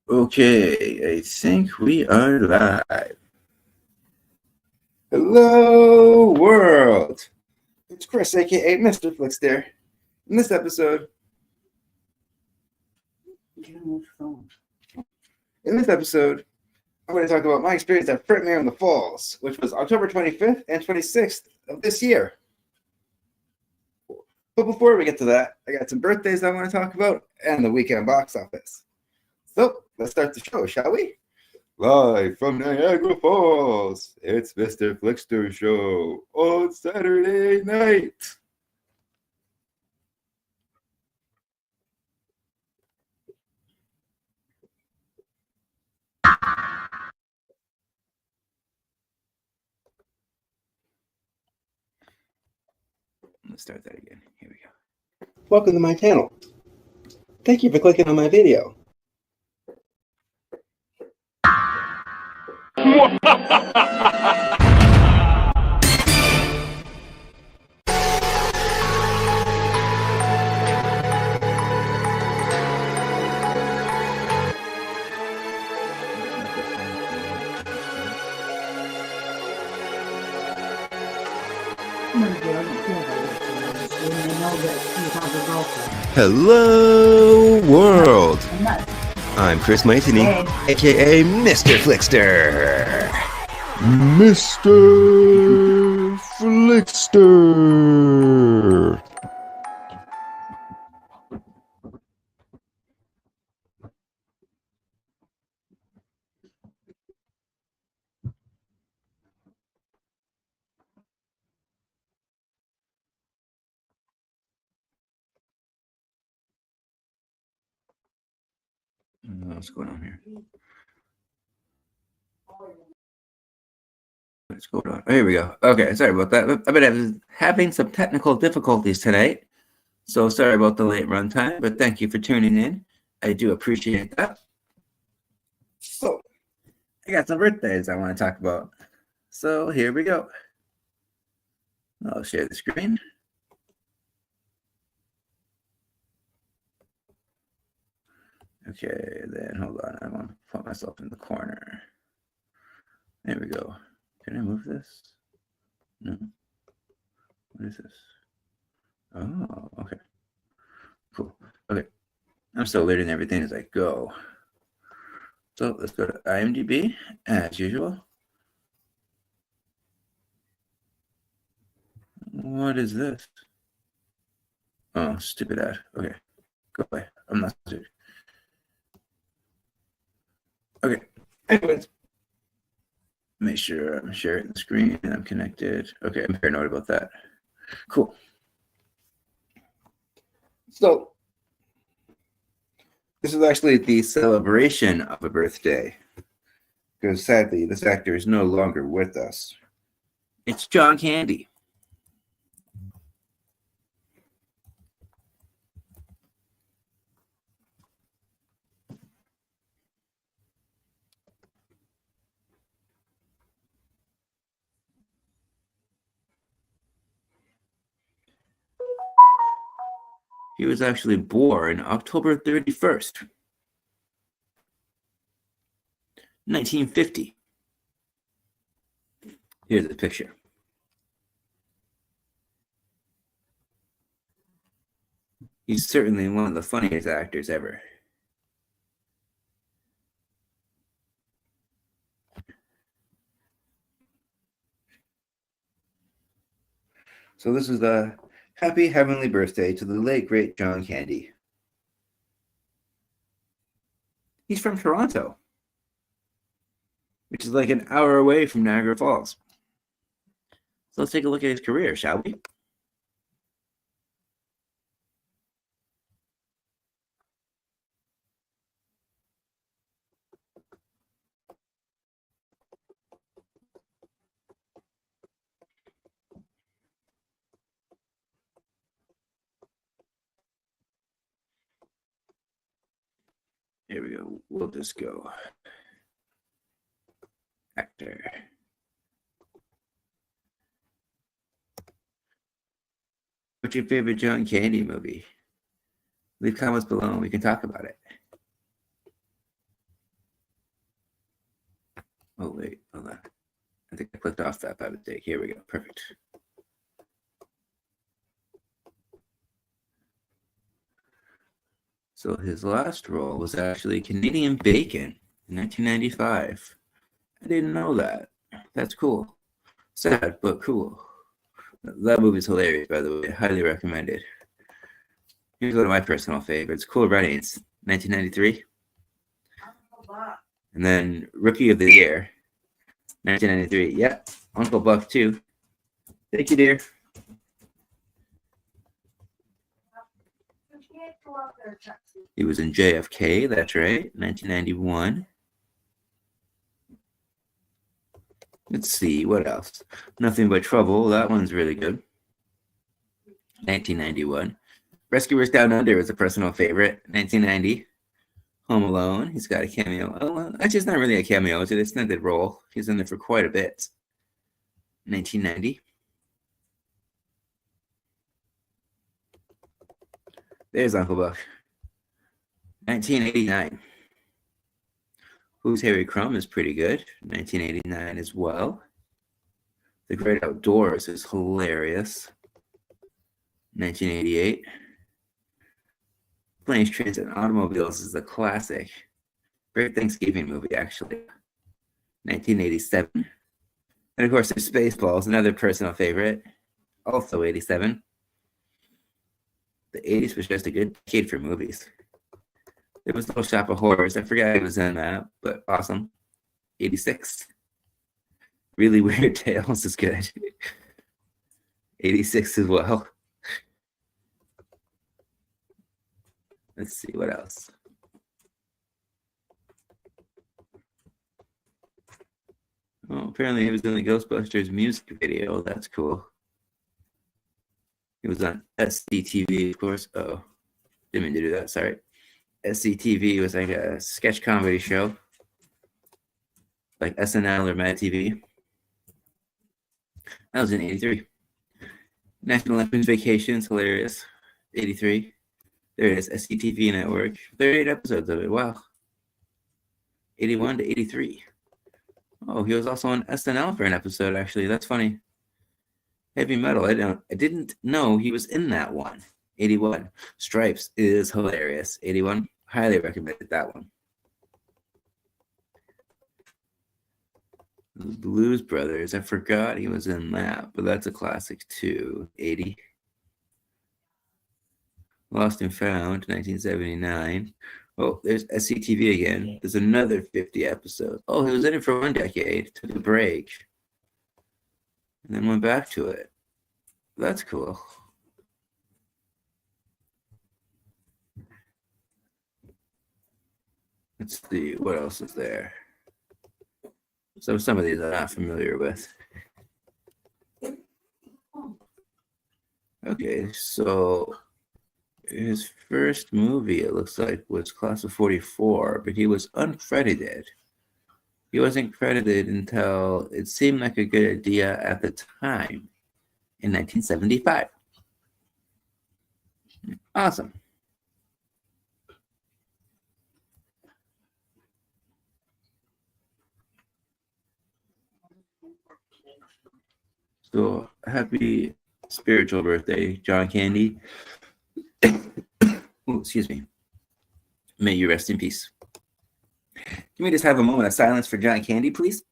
Okay, I think we are live. Hello, world. It's Chris, aka Mr. FLIXTER. In this episode, I'm going to talk about my experience at Frightmare in the Falls, which was October 25th and 26th of this year. But before we get to that, I got some birthdays I want to talk about and the weekend box office. So let's start the show, shall we? Live from Niagara Falls, it's Mr. FLIXTER Show on Saturday night. Let's start that again. Here we go. Welcome to my channel. Thank you for clicking on my video. Hello, world. I'm Chris Maitini, aka Mr. FLIXTER. Mr. FLIXTER. What's going on here? What's going on? Here we go. Okay, sorry about that. I've been having some technical difficulties tonight, so sorry about the late run time, but thank you for tuning in. I do appreciate that. So, I got some birthdays I want to talk about. So, here we go. I'll share the screen. Okay, then hold on. I want to put myself in the corner. There we go. Can I move this? No. What is this? Oh, okay. Cool. Okay. I'm still learning everything as I go. So let's go to IMDb as usual. What is this? Oh, stupid ad. Okay. Go away. I'm not stupid. Okay. Anyways. Make sure I'm sharing the screen and I'm connected. Okay, I'm paranoid about that. Cool. So, this is actually the celebration of a birthday. Because sadly, this actor is no longer with us. It's John Candy. He was actually born October 31st, 1950. Here's the picture. He's certainly one of the funniest actors ever. So this is the happy heavenly birthday to the late, great John Candy. He's from Toronto, which is like an hour away from Niagara Falls. So let's take a look at his career, shall we? Here we go. We'll just go. Actor. What's your favorite John Candy movie? Leave comments below and we can talk about it. Oh, wait, hold on. I think I clicked off that by mistake. Here we go. Perfect. So his last role was actually Canadian Bacon in 1995. I didn't know that. That's cool. Sad, but cool. That movie's hilarious, by the way. Highly recommended. Here's one of my personal favorites. Cool Runnings, 1993. And then Rookie of the Year, 1993. Yeah, Uncle Buck, too. Thank you, dear. He was in JFK, that's right, 1991. Let's see, what else? Nothing But Trouble, that one's really good. 1991. Rescuers Down Under was a personal favorite, 1990. Home Alone, he's got a cameo. Oh, actually, it's not really a cameo, it's an extended role. He's in there for quite a bit. 1990. There's Uncle Buck. 1989. Who's Harry Crumb is pretty good. 1989 as well. The Great Outdoors is hilarious. 1988. Planes, Trains, and Automobiles is a classic. Great Thanksgiving movie, actually. 1987. And of course, there's Spaceballs, another personal favorite. Also 87. The 80s was just a good decade for movies. There was Little Shop of Horrors. I forgot it was in that, but awesome. 86. Really Weird Tales is good. 86 as well. Let's see, what else? Oh, apparently he was in the Ghostbusters music video. That's cool. He was on SCTV, of course. Oh, didn't mean to do that. Sorry. SCTV was like a sketch comedy show, like SNL or Mad TV. That was in 83. National Lampoon's Vacations, hilarious. 83. There it is, SCTV Network. 38 episodes of it. Wow. 81 to 83. Oh, he was also on SNL for an episode, actually. That's funny. Heavy Metal. I didn't know he was in that one. 81. Stripes is hilarious. 81. Highly recommended that one. Blues Brothers. I forgot he was in that, but that's a classic too. 80. Lost and Found, 1979. Oh, there's SCTV again. There's another 50 episodes. Oh, he was in it for one decade, took a break, and then went back to it. That's cool. Let's see, what else is there? So some of these I'm not familiar with. Okay, so his first movie, it looks like, was Class of 44, but he was uncredited. He wasn't credited until it seemed like a good idea at the time in 1975. Awesome. So happy spiritual birthday, John Candy. Ooh, excuse me. May you rest in peace. Can we just have a moment of silence for John Candy, please?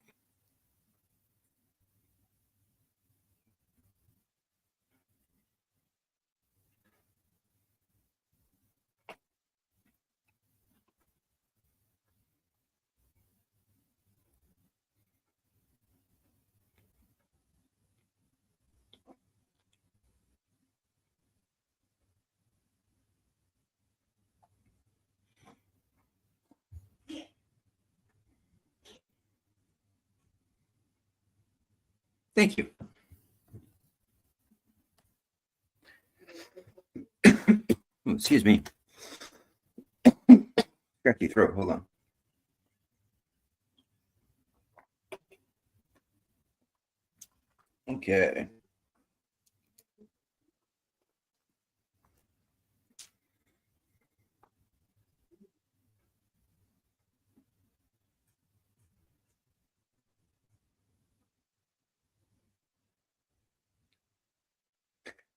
Thank you. Ooh, excuse me. Cracky throat. Hold on. Okay.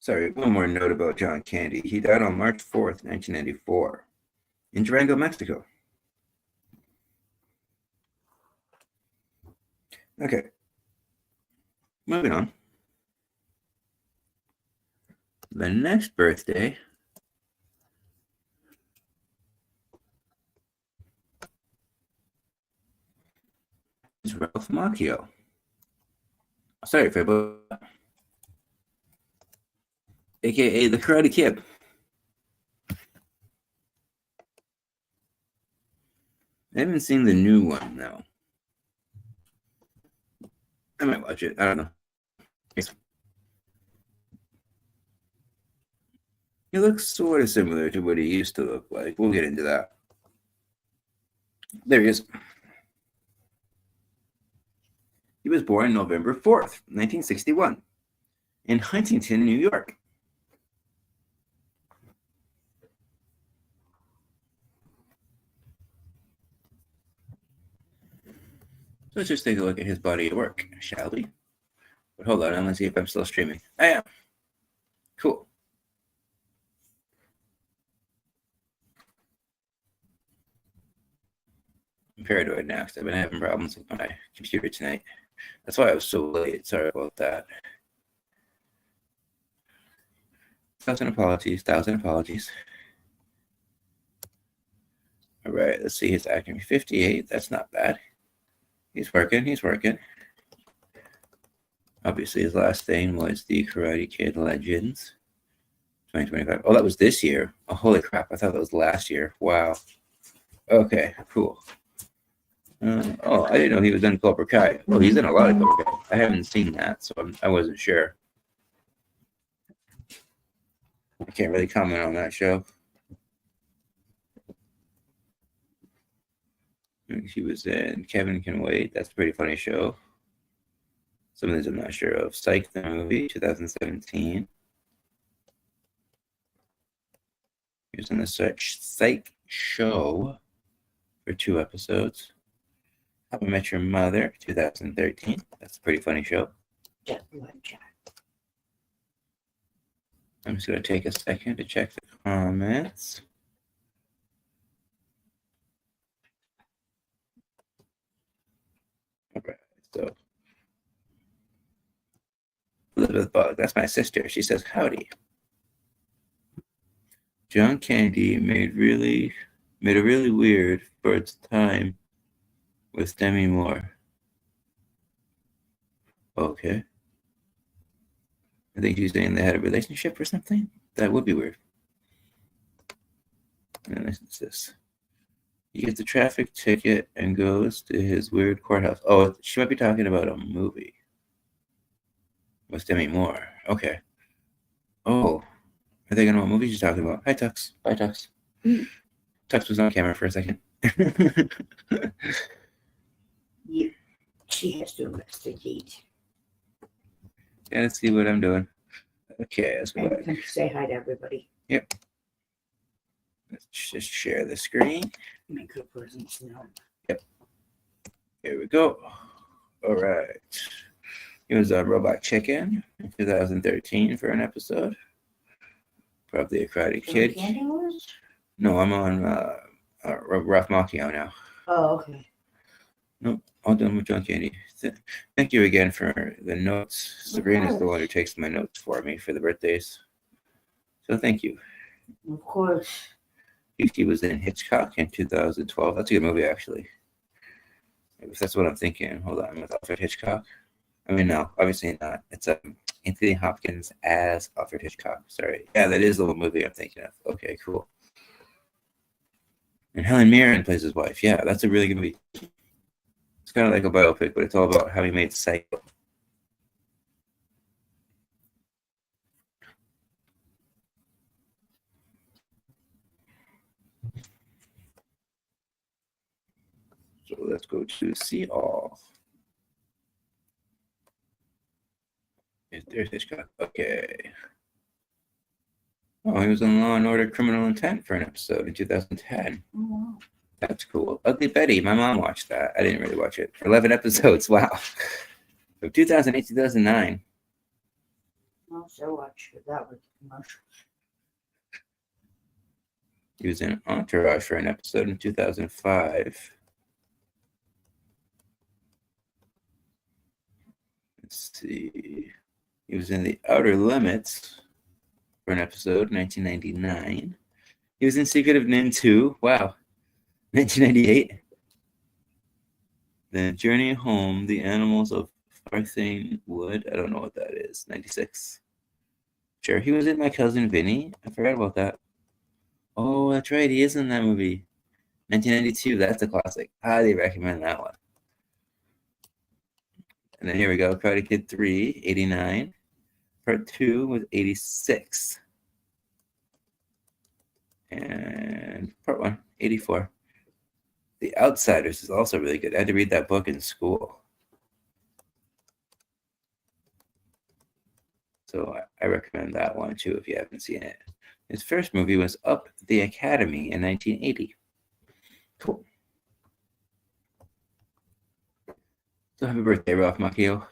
Sorry, one more note about John Candy. He died on March 4th, 1994, in Durango, Mexico. Okay, moving on. The next birthday is Ralph Macchio. Sorry, Fabo. AKA the Karate Kid. I haven't seen the new one, though. I might watch it. I don't know. He looks sort of similar to what he used to look like. We'll get into that. There he is. He was born November 4th, 1961, in Huntington, New York. So let's just take a look at his body of work, shall we? But hold on, I'm going to see if I'm still streaming. I am. Cool. I'm paranoid now because I've been having problems with my computer tonight. That's why I was so late. Sorry about that. Thousand apologies. All right, let's see his acting. 58. That's not bad. He's working. Obviously, his last thing was the Karate Kid Legends 2025. Oh, that was this year. Oh, holy crap. I thought that was last year. Wow. Okay, cool. I didn't know he was in Cobra Kai. Oh, he's in a lot of Cobra Kai. I haven't seen that, so I wasn't sure. I can't really comment on that show. He was in Kevin Can Wait. That's a pretty funny show. Some of these I'm not sure of. Psych, the movie, 2017. He was in the Psych show for 2 episodes. How I Met Your Mother, 2013. That's a pretty funny show. I'm just going to take a second to check the comments. All right, so Elizabeth Bug, that's my sister. She says, howdy. John Candy made a really weird for its time with Demi Moore. Okay. I think she's saying they had a relationship or something. That would be weird. And this is this. He gets a traffic ticket and goes to his weird courthouse. Oh, she might be talking about a movie with Demi Moore. Okay. Oh, are they gonna know what movie she's talking about? Hi, Tux. Bye, Tux. Tux was on camera for a second. Yeah, she has to investigate. Yeah, let's see what I'm doing. Okay, let's go back. Say hi to everybody. Yep. Let's just share the screen. Make her presence known. Yep. Here we go. All right. He was on Robot Chicken in 2013 for an episode. Probably a Karate Kid. No, I'm on Ralph Macchio now. Oh, okay. Nope, all done with John Candy. Thank you again for the notes. Sabrina's the one who takes my notes for me for the birthdays. So thank you. Of course. He was in Hitchcock in 2012. That's a good movie, actually. If that's what I'm thinking. Hold on, with Alfred Hitchcock. I mean, no, obviously not. It's Anthony Hopkins as Alfred Hitchcock. Sorry. Yeah, that is the movie I'm thinking of. Okay, cool. And Helen Mirren plays his wife. Yeah, that's a really good movie. It's kind of like a biopic, but it's all about how he made Psycho. So let's go to see all. There's Hitchcock. Okay. Oh, he was in Law and Order Criminal Intent for an episode in 2010. Oh, wow. That's cool. Ugly Betty. My mom watched that. I didn't really watch it. 11 episodes. Wow. From 2008 to 2009. Also watched that with commercials. He was in Entourage for an episode in 2005. Let's see. He was in The Outer Limits for an episode in 1999. He was in Secret of Nin 2. Wow. 1998. Then Journey Home, The Animals of Farthing Wood. I don't know what that is. 96. Sure, he was in My Cousin Vinny. I forgot about that. Oh, that's right. He is in that movie. 1992. That's a classic. Highly recommend that one. And then here we go. Karate Kid 3, 89. Part 2 was 86. And part 1, 84. The Outsiders is also really good. I had to read that book in school. So I recommend that one too if you haven't seen it. His first movie was Up the Academy in 1980. Cool. So happy birthday, Ralph Macchio.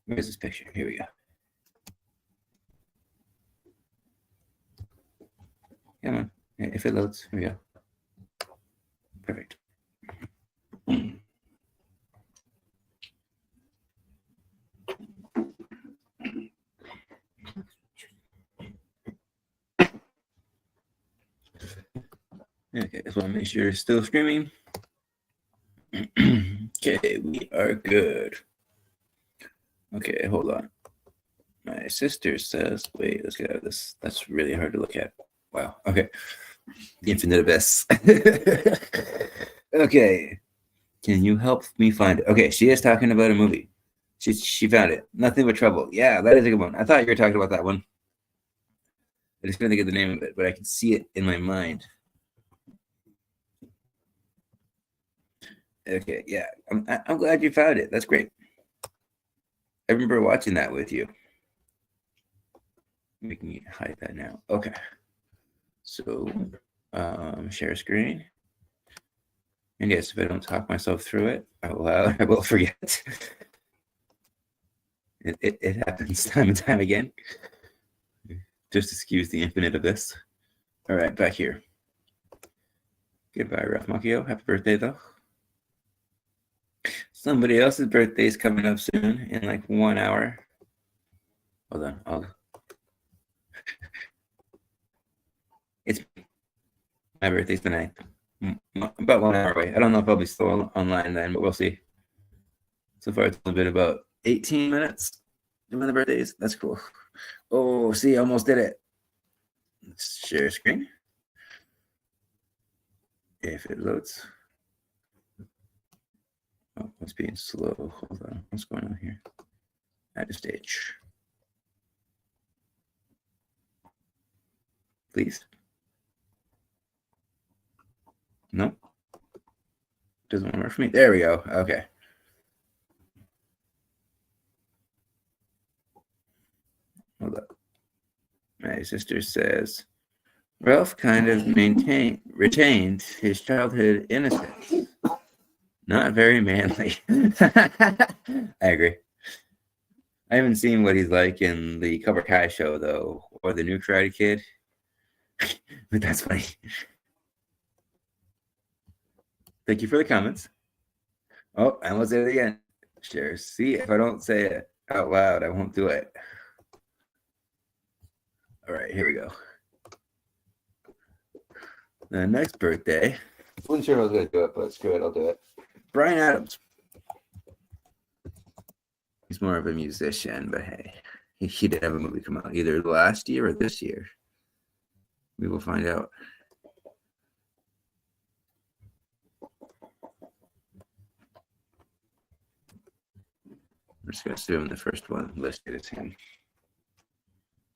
Where's this picture? Here we go. Come on. If it loads, here we go. Perfect. Okay, just want to make sure it's still streaming. Okay, we are good. Okay, hold on. My sister says, wait, let's get out of this. That's really hard to look at. Wow. Okay. The Infinite Abyss. Okay. Can you help me find it? Okay, she is talking about a movie. She found it. Nothing But Trouble. Yeah, that is a good one. I thought you were talking about that one. I just couldn't think of the name of it, but I can see it in my mind. Okay, yeah. I'm glad you found it. That's great. I remember watching that with you. We can hide that now. Okay. So, share screen. And yes, if I don't talk myself through it out loud, I will forget. It happens time and time again. Just excuse the Infinite Abyss. All right, back here. Goodbye, Ralph Macchio. Happy birthday, though. Somebody else's birthday is coming up soon in like 1 hour. Hold on. It's my birthday's the 9th. About 1 hour away. I don't know if I'll be still online then, but we'll see. So far, it's a bit about 18 minutes. Doing the birthdays. That's cool. Oh, see, almost did it. Let's share screen. If it loads. Oh, it's being slow. Hold on. What's going on here? Add a stage. Please. No. Doesn't want to work for me. There we go. Okay. Hold up. My sister says, Ralph kind of retained his childhood innocence. Not very manly. I agree. I haven't seen what he's like in the Cobra Kai show, though, or the new Karate Kid. But that's funny. Thank you for the comments. Oh, I almost did it again. Share. See, if I don't say it out loud, I won't do it. All right, here we go. The next birthday. I wasn't sure if I was going to do it, but screw it, I'll do it. Brian Adams. He's more of a musician, but hey, he did have a movie come out either last year or this year. We will find out. I'm just going to assume the first one listed is him.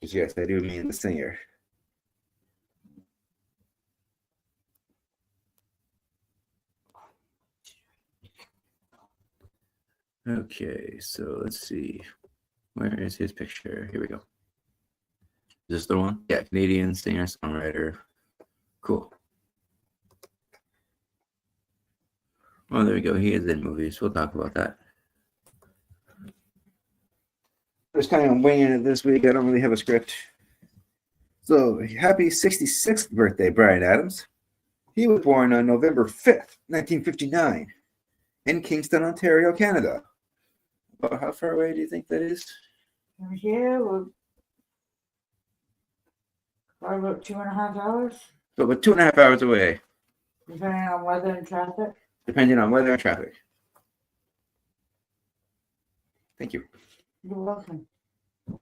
Because yes, I do mean the singer. Okay, so let's see. Where is his picture? Here we go. Is this the one? Yeah, Canadian singer, songwriter. Cool. Oh, there we go. He is in movies. We'll talk about that. just kind of winging it this week. I don't really have a script. So, happy 66th birthday, Bryan Adams. He was born on November 5th, 1959, in Kingston, Ontario, Canada. About how far away do you think that is? From here, we're probably about 2.5 hours, So, about 2.5 hours away, depending on weather and traffic. depending on weather and traffic. Thank you. You're welcome. That's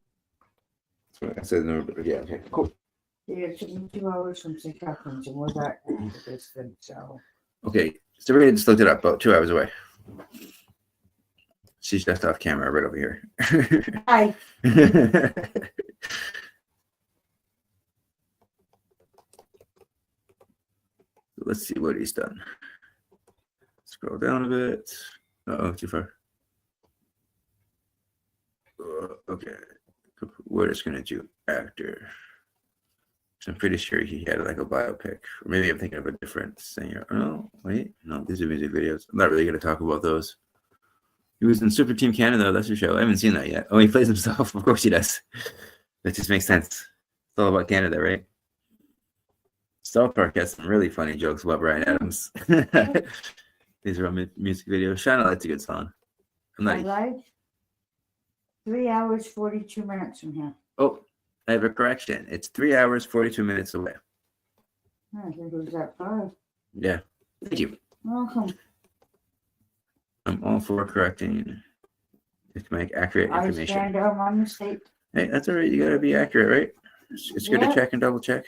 what I said. Yeah, okay, cool. Yeah, it took me 2 hours from St. Catharines, and we're that distance, so. Okay, so we just looked it up, about 2 hours away. She's just off camera right over here. Hi. Let's see what he's done. Scroll down a bit. Uh-oh, too far. Okay. We're just going to do actor. So I'm pretty sure he had like a biopic. Or maybe I'm thinking of a different singer. Oh, wait. No, these are music videos. I'm not really going to talk about those. He was in Super Team Canada. That's your show. I haven't seen that yet. Oh, he plays himself. Of course he does. That just makes sense. It's all about Canada, right? South Park has some really funny jokes about Bryan Adams. These are all music videos. Shine a Light's a good song. I'm not. Right? 3 hours, 42 minutes from here. Oh, I have a correction. It's 3 hours, 42 minutes away. I think it was that far. Yeah. Thank you. Welcome. I'm all for correcting just to make accurate I information. stand down my mistake. Hey, that's all right. You got to be accurate, right? It's good to check and double check.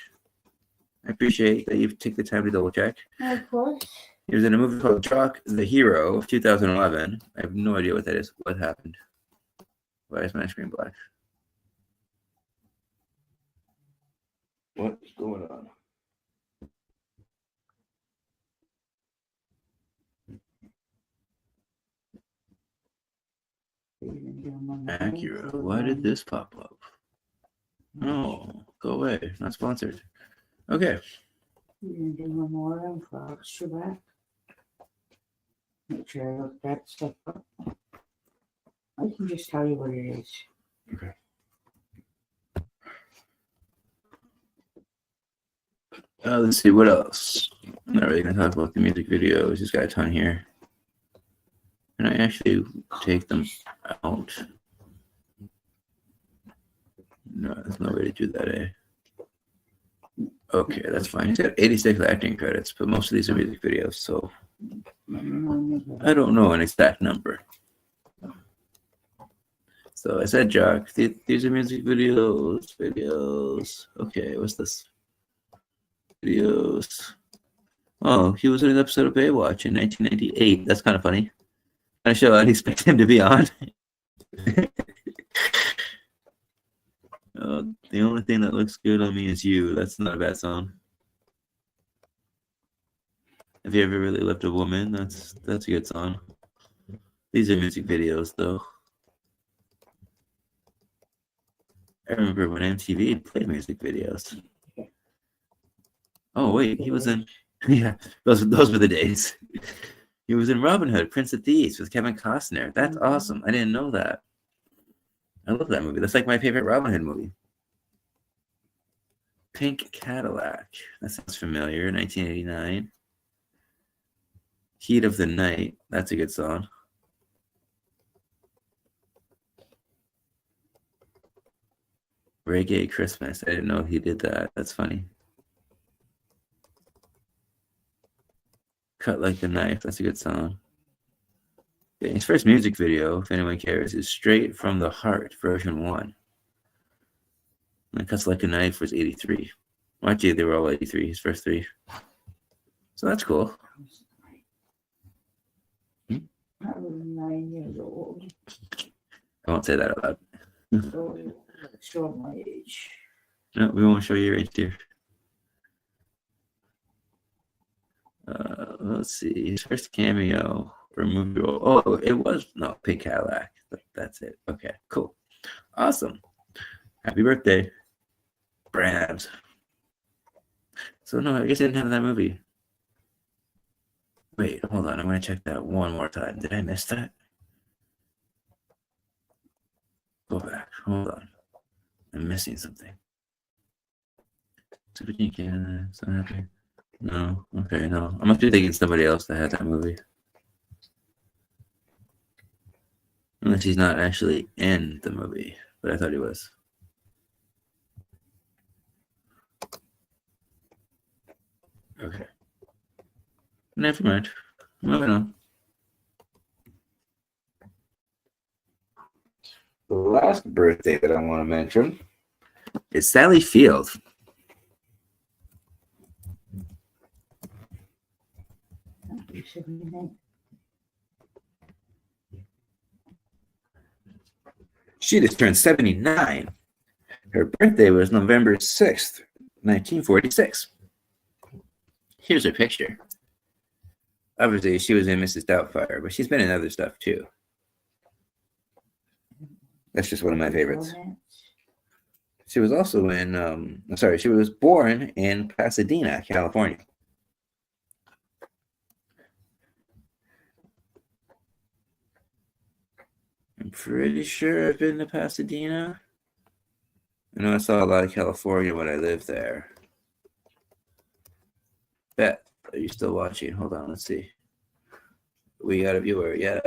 I appreciate that you take the time to double check. Of course. He was in a movie called Jock the Hero of 2011. I have no idea what that is. What happened? Why is my screen black? What's going on? Acura. Why did this pop up? Oh, go away. Not sponsored. Okay. You can do one more and for extra back. Make sure I look that stuff up. I can just tell you what it is. Okay. Let's see what else. I'm not really gonna talk about the music videos. He's got a ton here. Can I actually take them out? No, there's no way to do that, eh? Okay, that's fine. He's got 86 acting credits, but most of these are music videos, so I don't know an exact number. So I said Jock. These are music videos. Okay, what's this? Videos. Oh, he was in an episode of Baywatch in 1998. That's kind of funny. I show I'd expect him to be on. The only thing that looks good on me is you. That's not a bad song. Have you ever really loved a woman? That's a good song. These are music videos, though. I remember when MTV played music videos. Oh wait, he was in. Yeah, those were the days. He was in Robin Hood, Prince of Thieves with Kevin Costner. That's awesome. I didn't know that. I love that movie. That's like my favorite Robin Hood movie. Pink Cadillac. That sounds familiar. 1989. Heat of the Night. That's a good song. Reggae Christmas. I didn't know he did that. That's funny. Cut Like a Knife. That's a good song. Okay, his first music video, if anyone cares, is Straight from the Heart, version 1. And Cuts Like a Knife was 83. Well, actually, they were all 83, his first three. So that's cool. I was 9 years old. I won't say that out loud. So show my age. No, we won't show you your age, dear. Let's see. His first cameo or movie role. Oh, it was Pink Cadillac. That's it. Okay, cool. Awesome. Happy birthday, Brad. So no, I guess I didn't have that movie. Wait, hold on. I'm gonna check that one more time. Did I miss that? Go back. Hold on. I'm missing something. 17 candidates. Unhappy. No. Okay, no. I must be thinking somebody else that had that movie. Unless he's not actually in the movie, but I thought he was. Okay. Never mind. Moving on. The last birthday that I want to mention is Sally Field. She just turned 79. Her birthday was November 6th, 1946. Here's her picture. Obviously, she was in Mrs. Doubtfire, but she's been in other stuff too. That's just one of my favorites. She was also in, she was born in Pasadena, California. I'm pretty sure I've been to Pasadena. I know I saw a lot of California when I lived there. Beth, are you still watching? Hold on, let's see. We got a viewer, yeah.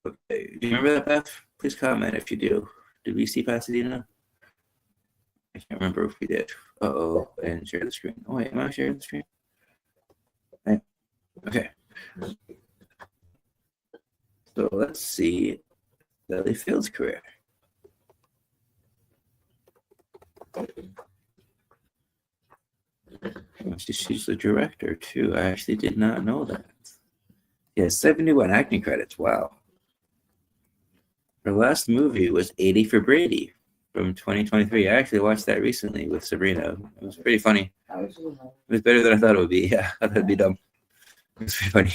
Okay. Do you remember that, Beth? Please comment if you do. Did we see Pasadena? I can't remember if we did. Uh-oh, and share the screen. Oh, wait, am I sharing the screen? Okay. So let's see Sally Field's career. She's the director, too. I actually did not know that. Yeah, 71 acting credits. Wow. Her last movie was 80 for Brady from 2023. I actually watched that recently with Sabrina. It was pretty funny. It was better than I thought it would be. Yeah, I thought it'd be dumb. It was pretty funny.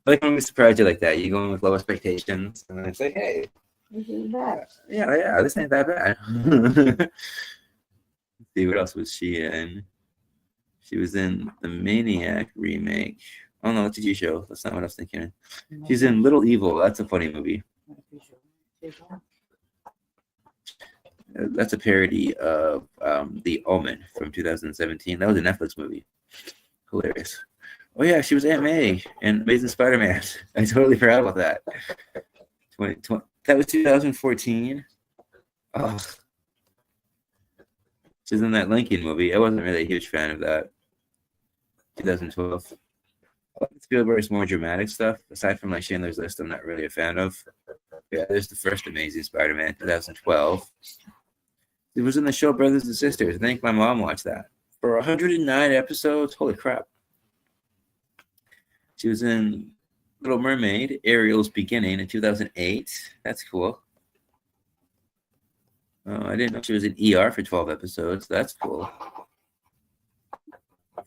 I like when we surprise you like that. You go in with low expectations, and then it's like, hey. This is bad. Yeah, this ain't that bad. Let's see, what else was she in? She was in the Maniac remake. Oh, no, it's a TV show. That's not what I was thinking. She's in Little Evil. That's a funny movie. That's a parody of The Omen from 2017. That was a Netflix movie. Hilarious. Oh, yeah, she was Aunt May in Amazing Spider-Man. I totally forgot about that. That was 2014. Oh. She's in that Lincoln movie. I wasn't really a huge fan of that. 2012. I like Spielberg's more dramatic stuff. Aside from like Schindler's List, I'm not really a fan of. Yeah, there's the first Amazing Spider-Man, 2012. It was in the show Brothers and Sisters. I think my mom watched that. For 109 episodes, holy crap. She was in Little Mermaid, Ariel's Beginning in 2008. That's cool. Oh, I didn't know she was in ER for 12 episodes. That's cool.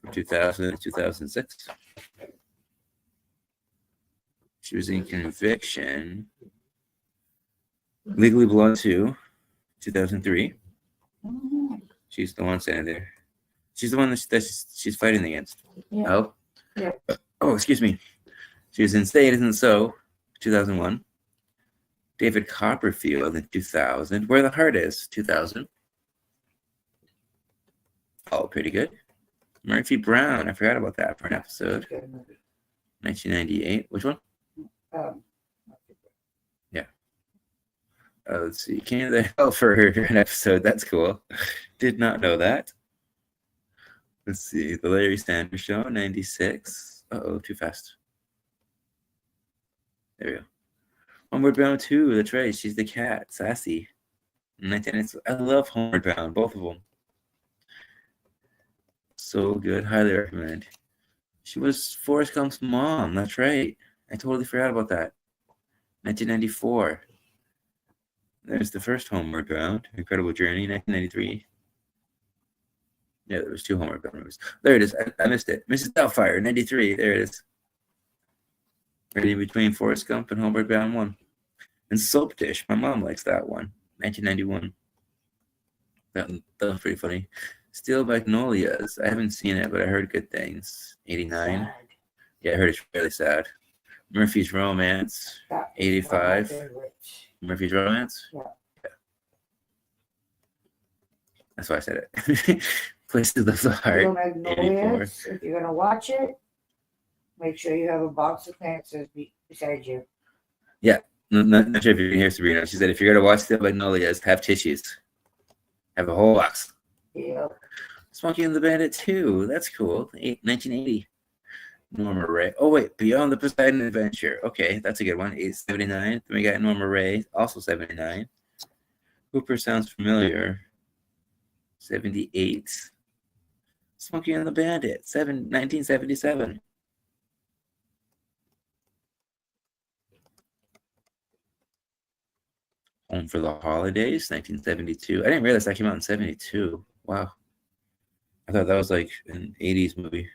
From 2000 to 2006. She was in Conviction. Legally Blonde 2, 2003. She's the one standing there. She's the one that she's fighting against. Yeah. Oh? Yeah. Oh, excuse me. She was in Say It Isn't So, 2001. David Copperfield in 2000. Where the Heart Is, 2000. Oh, pretty good. Murphy Brown. I forgot about that for an episode. 1998. Which one? Yeah. Let's see. Canada Hell for an episode. That's cool. Did not know that. Let's see. The Larry Sanders Show, 96. Uh-oh, too fast. There we go. Homeward Bound 2. That's right. She's the cat. Sassy. I love Homeward Bound. Both of them. So good. Highly recommend. She was Forrest Gump's mom. That's right. I totally forgot about that. 1994. There's the first Homeward Bound. Incredible Journey, 1993. Yeah, there was 2 Homeward Bound movies. There it is. I missed it. Mrs. Doubtfire, 93. There it is. Right in between Forrest Gump and Homeward Bound 1. And Soap Dish. My mom likes that one. 1991. That was pretty funny. Steel Magnolias. I haven't seen it, but I heard good things. 89. Sad. Yeah, I heard it's really sad. Murphy's Romance. 85. Murphy's Romance? Yeah. That's why I said it. Places of the Heart. Little 84. Magnolias. If you're gonna watch it, make sure you have a box of Kleenexes beside you. Not sure if you can hear Sabrina. She said, if you're going to watch the Magnolias, have tissues. Have a whole box. Yeah. Smokey and the Bandit 2. That's cool. 1980. Norma Ray. Oh, wait. Beyond the Poseidon Adventure. Okay, that's a good one. 879. Then we got Norma Ray, also 79. Hooper sounds familiar. 78. Smokey and the Bandit. 1977. Home for the Holidays, 1972. I didn't realize that came out in 72. Wow. I thought that was like an 80s movie.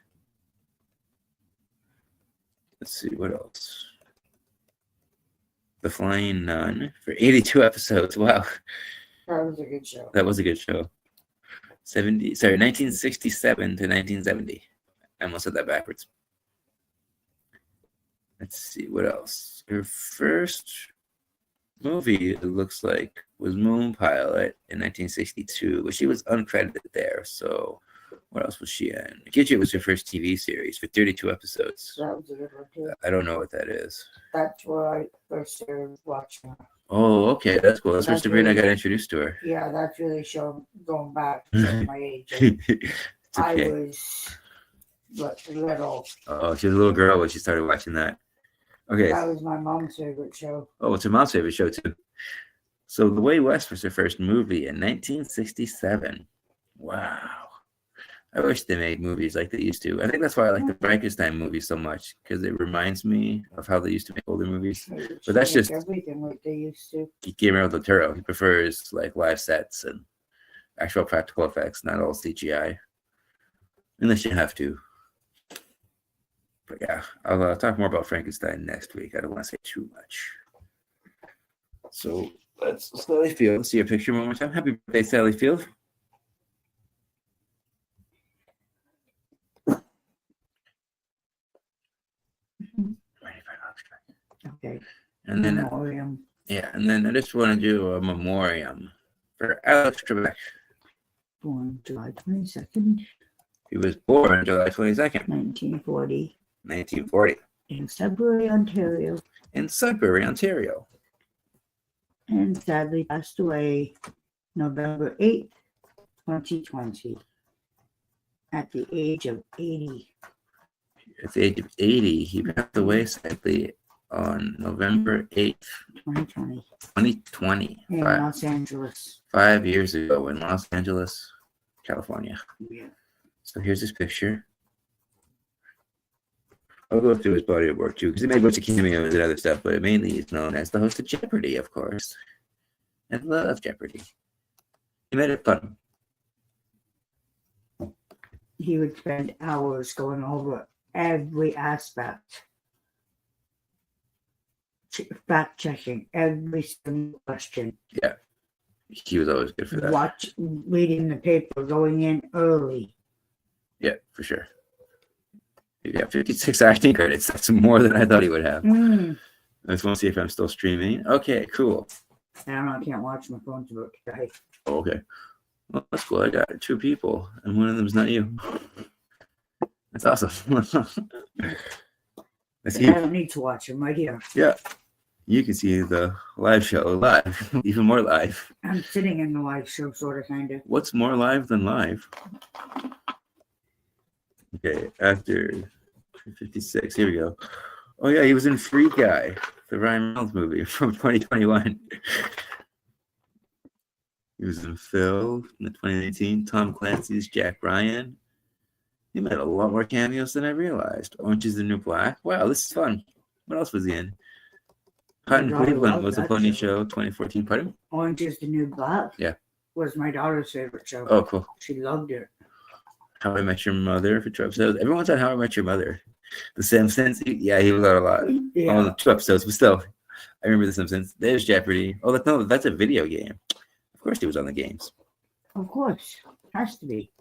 Let's see, what else? The Flying Nun for 82 episodes. Wow. That was a good show. That was a good show. 1967 to 1970. I almost said that backwards. Let's see, what else? Her first movie, it looks like, was Moon Pilot in 1962, but she was uncredited there. So what else was she in? Gidget was her first TV series for 32 episodes. That was a good one too. I don't know what that is. That's where I first started watching. Oh, okay, that's cool. That's where That's Sabrina really- got introduced to her. Yeah, that's really showing going back to my age. It's okay. I was little. Oh, she was a little girl when she started watching that. Okay. That was my mom's favorite show. Oh, it's her mom's favorite show too. So The Way West was her first movie in 1967. Wow. I wish they made movies like they used to. I think that's why I like the Frankenstein movies so much, because it reminds me of how they used to make older movies. But that's just everything like they used to. Guillermo del Toro. He prefers like live sets and actual practical effects, not all CGI. Unless you have to. But yeah, I'll talk more about Frankenstein next week. I don't want to say too much. So let's Sally Field. Let's see your picture one more time. Happy birthday, Sally Field. Okay. And then Memoriam. and then I just want to do a memoriam for Alex Trebek. Born July 22nd, He was born July 22nd, 1940, 1940, in Sudbury, Ontario, in Sudbury, Ontario. and sadly passed away November 8th, 2020, at the age of 80. At the age of 80, he passed away sadly on November 8th, 2020, 2020. in Los Angeles. 5 years ago in Los Angeles, California. Yeah. So here's his picture. I'll go through his body of work too, because he made a bunch of cameos and other stuff, but mainly he's known as the host of Jeopardy, of course. And love Jeopardy. He made it fun. He would spend hours going over every aspect, fact checking every single question. Yeah. He was always good for that. Reading the paper, going in early. Yeah, for sure. He got 56 acting credits. That's more than I thought he would have. I just want to see if I'm still streaming. Okay, cool. I don't know, I can't watch my phone's about to die. Oh, okay. Well, that's cool. I got 2 people, and one of them's not you. That's awesome. Let's see. I don't need to watch them right here. Yeah. You can see the live show live, even more live. I'm sitting in the live show, sort of, kind of. What's more live than live? Okay, after 56, here we go. Oh yeah, he was in Free Guy, the Ryan Reynolds movie from 2021. He was in Phil in the 2019, Tom Clancy's Jack Ryan. He made a lot more cameos than I realized. Orange is the New Black. Wow, this is fun. What else was he in? Hot in Cleveland was a funny show, 2014. Pardon? Orange is the New Black. Yeah. Was my daughter's favorite show. Oh, cool. She loved it. How I Met Your Mother for 2 episodes. Everyone's on How I Met Your Mother. The Simpsons. Yeah, he was on a lot. Yeah. Oh, 2 episodes, but still. I remember The Simpsons. There's Jeopardy. Oh, that's a video game. Of course he was on the games. Of course. Has to be.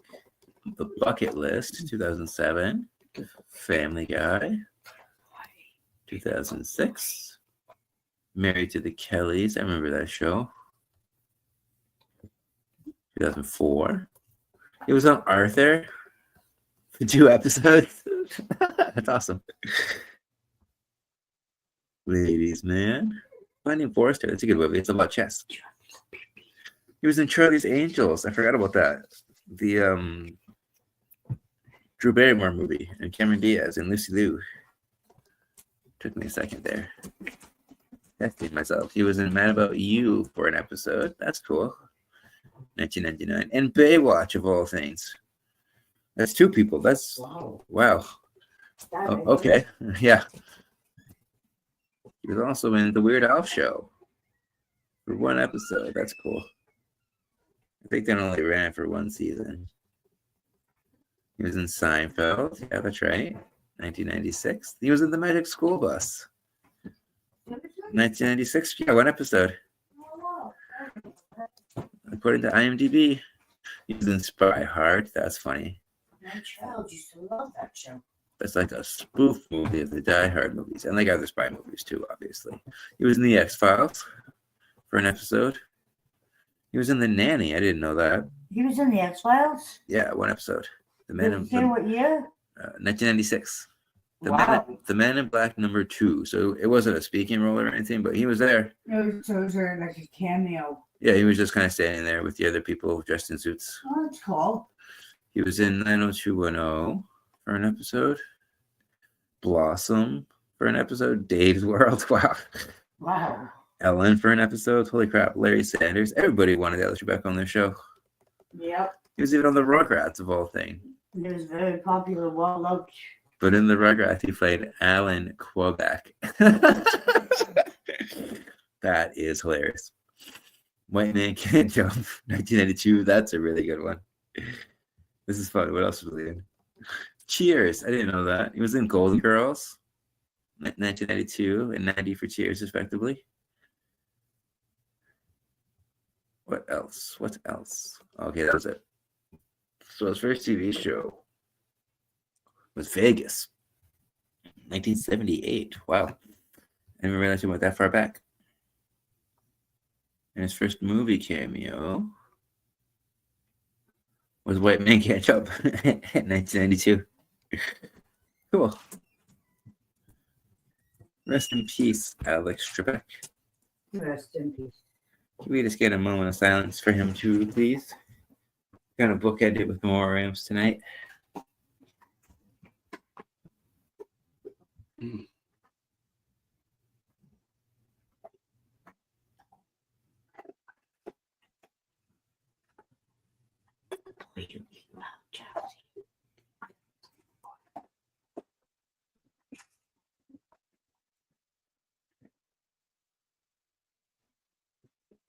The Bucket List, 2007. Family Guy, 2006. Married to the Kellys. I remember that show. 2004. He was on Arthur for 2 episodes. That's awesome. Ladies Man. Finding Forrester. That's a good movie. It's about chess. He was in Charlie's Angels. I forgot about that. The Drew Barrymore movie and Cameron Diaz and Lucy Liu. Took me a second there. Testing myself. He was in Mad About You for an episode. That's cool. 1999. And Baywatch, of all things. That's 2 people. That's wow. Oh, okay. Yeah. He was also in The Weird Al Show for 1 episode. That's cool. I think they only ran for 1 season. He was in Seinfeld. Yeah, that's right. 1996. He was in The Magic School Bus. 1996. Yeah, 1 episode. According to IMDb, he was in Spy Hard. That's funny. My child used to love that show. That's like a spoof movie of the Die Hard movies. And they got other spy movies too, obviously. He was in The X-Files for an episode. He was in The Nanny. I didn't know that. He was in The X-Files? Yeah, 1 episode. What year? 1996. Wow. The Man in Black #2. So it wasn't a speaking role or anything, but he was there. So it was like a cameo. Yeah, he was just kind of standing there with the other people dressed in suits. Oh, that's cool. He was in 90210 for an episode. Blossom for an episode. Dave's World. Wow. Wow. Ellen for an episode. Holy crap. Larry Sanders. Everybody wanted Ellen Trebek on their show. Yep. He was even on the Rugrats of all things. He was very popular, well loved. But in the Rugrats, he played Alan Quebec. That is hilarious. White Man Can't Jump, 1992. That's a really good one. This is fun. What else was he in? Cheers. I didn't know that. He was in Golden Girls, 1992 and 90 for Cheers, respectively. What else? What else? Okay, that was it. So his first TV show was Vegas, 1978. Wow. I didn't realize he went that far back. And his first movie cameo was White Man Can't Jump in 1992. Cool. Rest in peace, Alex Trebek. Rest in peace. Can we just get a moment of silence for him too, please? Gonna bookend it with memoriams tonight.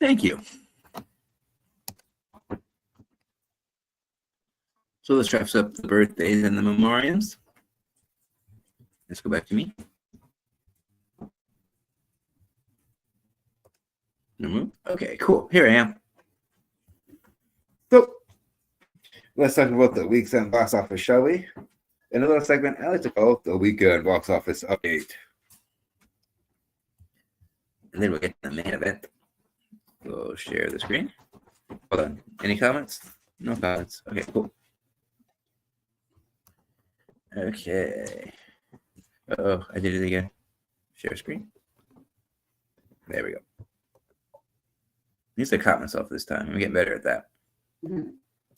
Thank you. So this wraps up the birthdays and the memoriams. Let's go back to me. Okay, cool. Here I am. So let's talk about the weekend box office, shall we? In a little segment, I like to call the weekend box office update. And then we'll get to the main event. We'll share the screen. Hold on. Any comments? No comments. Okay, cool. Okay. Uh-oh, I did it again. Share screen. There we go. I need to cut myself this time. I'm getting better at that. Mm-hmm.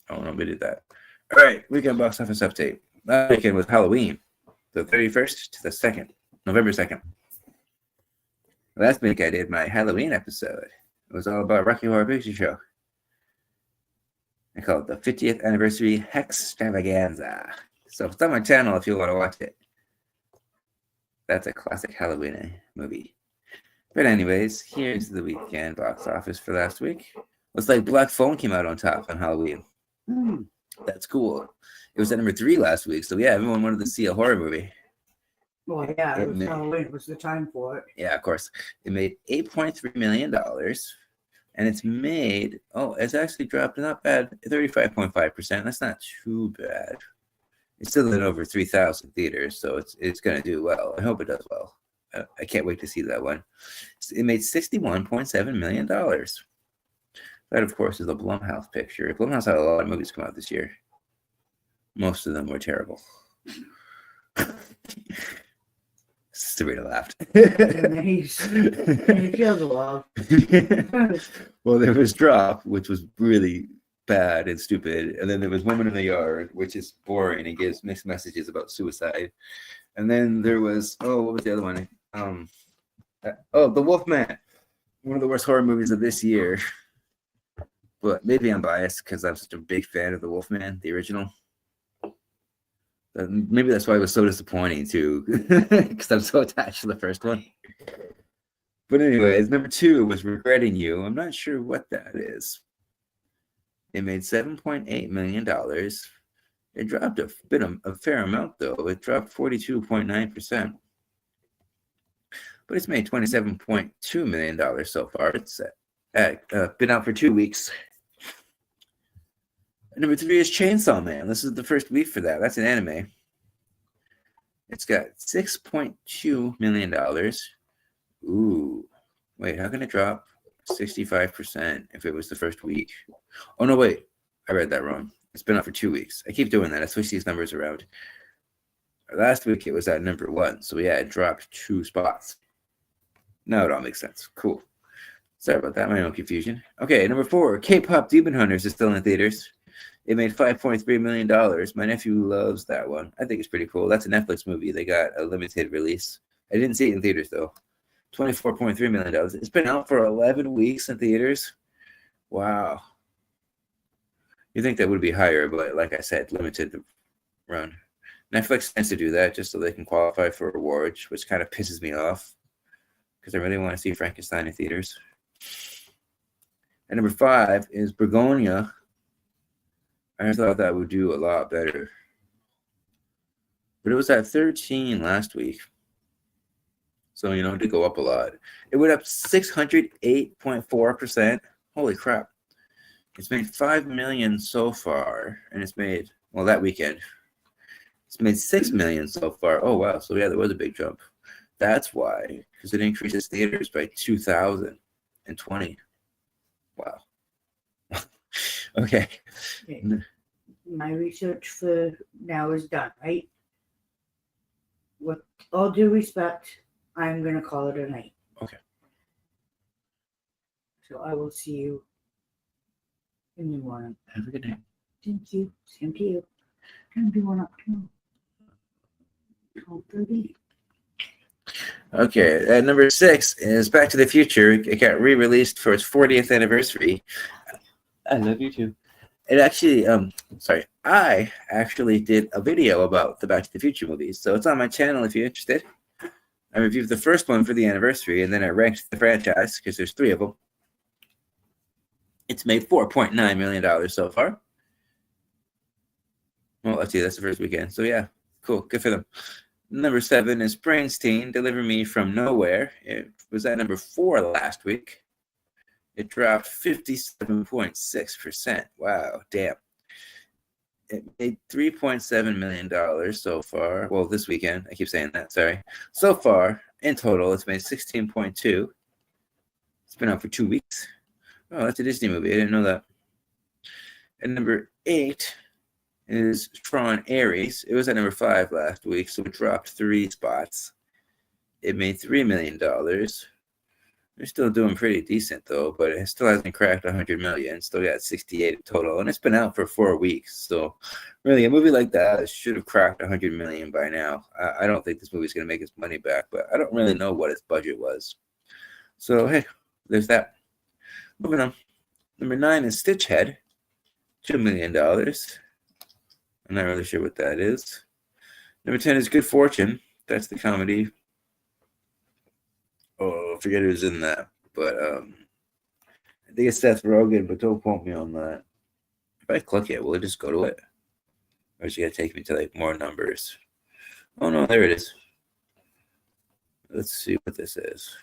Oh, no, we did that. All right, weekend box office update. Last weekend was Halloween, the 31st to the 2nd, November 2nd. Last week I did my Halloween episode. It was all about Rocky Horror Picture Show. I call it the 50th Anniversary Hextravaganza. So it's on my channel if you want to watch it. That's a classic Halloween movie. But anyways, here's the weekend box office for last week. Looks like Black Phone came out on top on Halloween. That's cool. It was at number 3 last week. So yeah, everyone wanted to see a horror movie. Well, yeah, it was Halloween. It was the time for it. Yeah, of course. It made $8.3 million. And it's made, it's actually dropped not bad, 35.5%. That's not too bad. It's still in over 3,000 theaters, so it's going to do well. I hope it does well. I can't wait to see that one. It made $61.7 million. That, of course, is a Blumhouse picture. Blumhouse had a lot of movies come out this year. Most of them were terrible. Sabrina laughed. Nice. He feels love. Well, there was Drop, which was really bad and stupid, and then there was Woman in the Yard, which is boring and gives mixed messages about suicide. And then there was what was the other one? The Wolfman, one of the worst horror movies of this year. But maybe I'm biased because I'm such a big fan of the Wolfman, the original. Maybe that's why it was so disappointing too, because I'm so attached to the first one. But anyways, number 2 was Regretting You. I'm not sure what that is. It made $7.8 million. It dropped a fair amount though. It dropped 42.9%. But it's made $27.2 million so far. It's been out for 2 weeks. Number 3 is Chainsaw Man. This is the first week for that. That's an anime. It's got $6.2 million. Ooh. Wait, how can it drop 65% if it was the first week? Oh, no, wait. I read that wrong. It's been out for 2 weeks. I keep doing that. I switch these numbers around. Last week, it was at number 1. So, yeah, it dropped 2 spots. Now it all makes sense. Cool. Sorry about that. My own confusion. Okay, number 4. K-pop Demon Hunters is still in theaters. It made $5.3 million. My nephew loves that one. I think it's pretty cool. That's a Netflix movie. They got a limited release. I didn't see it in theaters, though. $24.3 million. It's been out for 11 weeks in theaters. Wow. You think that would be higher, but like I said, limited run. Netflix tends to do that just so they can qualify for awards, which kind of pisses me off because I really want to see Frankenstein in theaters. And number 5 is Begonia. I thought that would do a lot better. But it was at 13 last week. So, it did go up a lot. It went up 608.4%. Holy crap. It's made $5 million so far. And it's made, that weekend. It's made $6 million so far. Oh, wow. So, yeah, there was a big jump. That's why. Because it increases theaters by 2,020. Wow. Okay. My research for now is done, right? With all due respect, I'm going to call it a night. Okay. So I will see you in the morning. Have a good night. Thank you. Same to you. Can be one up to 12:30. Okay, number 6 is Back to the Future. It got re-released for its 40th anniversary. I love you too. It actually, I actually did a video about the Back to the Future movies. So it's on my channel if you're interested. I reviewed the first one for the anniversary, and then I ranked the franchise because there's 3 of them. It's made $4.9 million so far. Well, let's see, that's the first weekend. So yeah, cool, good for them. Number 7 is Springsteen, Deliver Me From Nowhere. It was at number 4 last week. It dropped 57.6%. Wow, damn. It made $3.7 million so far. Well, this weekend. I keep saying that, sorry. So far, in total, it's made 16.2. It's been out for 2 weeks. Oh, that's a Disney movie. I didn't know that. And number 8 is Tron Ares. It was at number 5 last week, so it dropped 3 spots. It made $3 million. They're still doing pretty decent, though, but it still hasn't cracked 100 million. Still got 68 total, and it's been out for 4 weeks. So, really, a movie like that should have cracked 100 million by now. I don't think this movie's going to make its money back, but I don't really know what its budget was. So, hey, there's that. Moving on. Number 9 is Stitchhead. $2 million. I'm not really sure what that is. Number 10 is Good Fortune. That's the comedy. Oh, I forget who's in that. But I think it's Seth Rogen, but don't quote me on that. If I click it, will it just go to it? Or is it going to take me to like more numbers? Oh, no, there it is. Let's see what this is.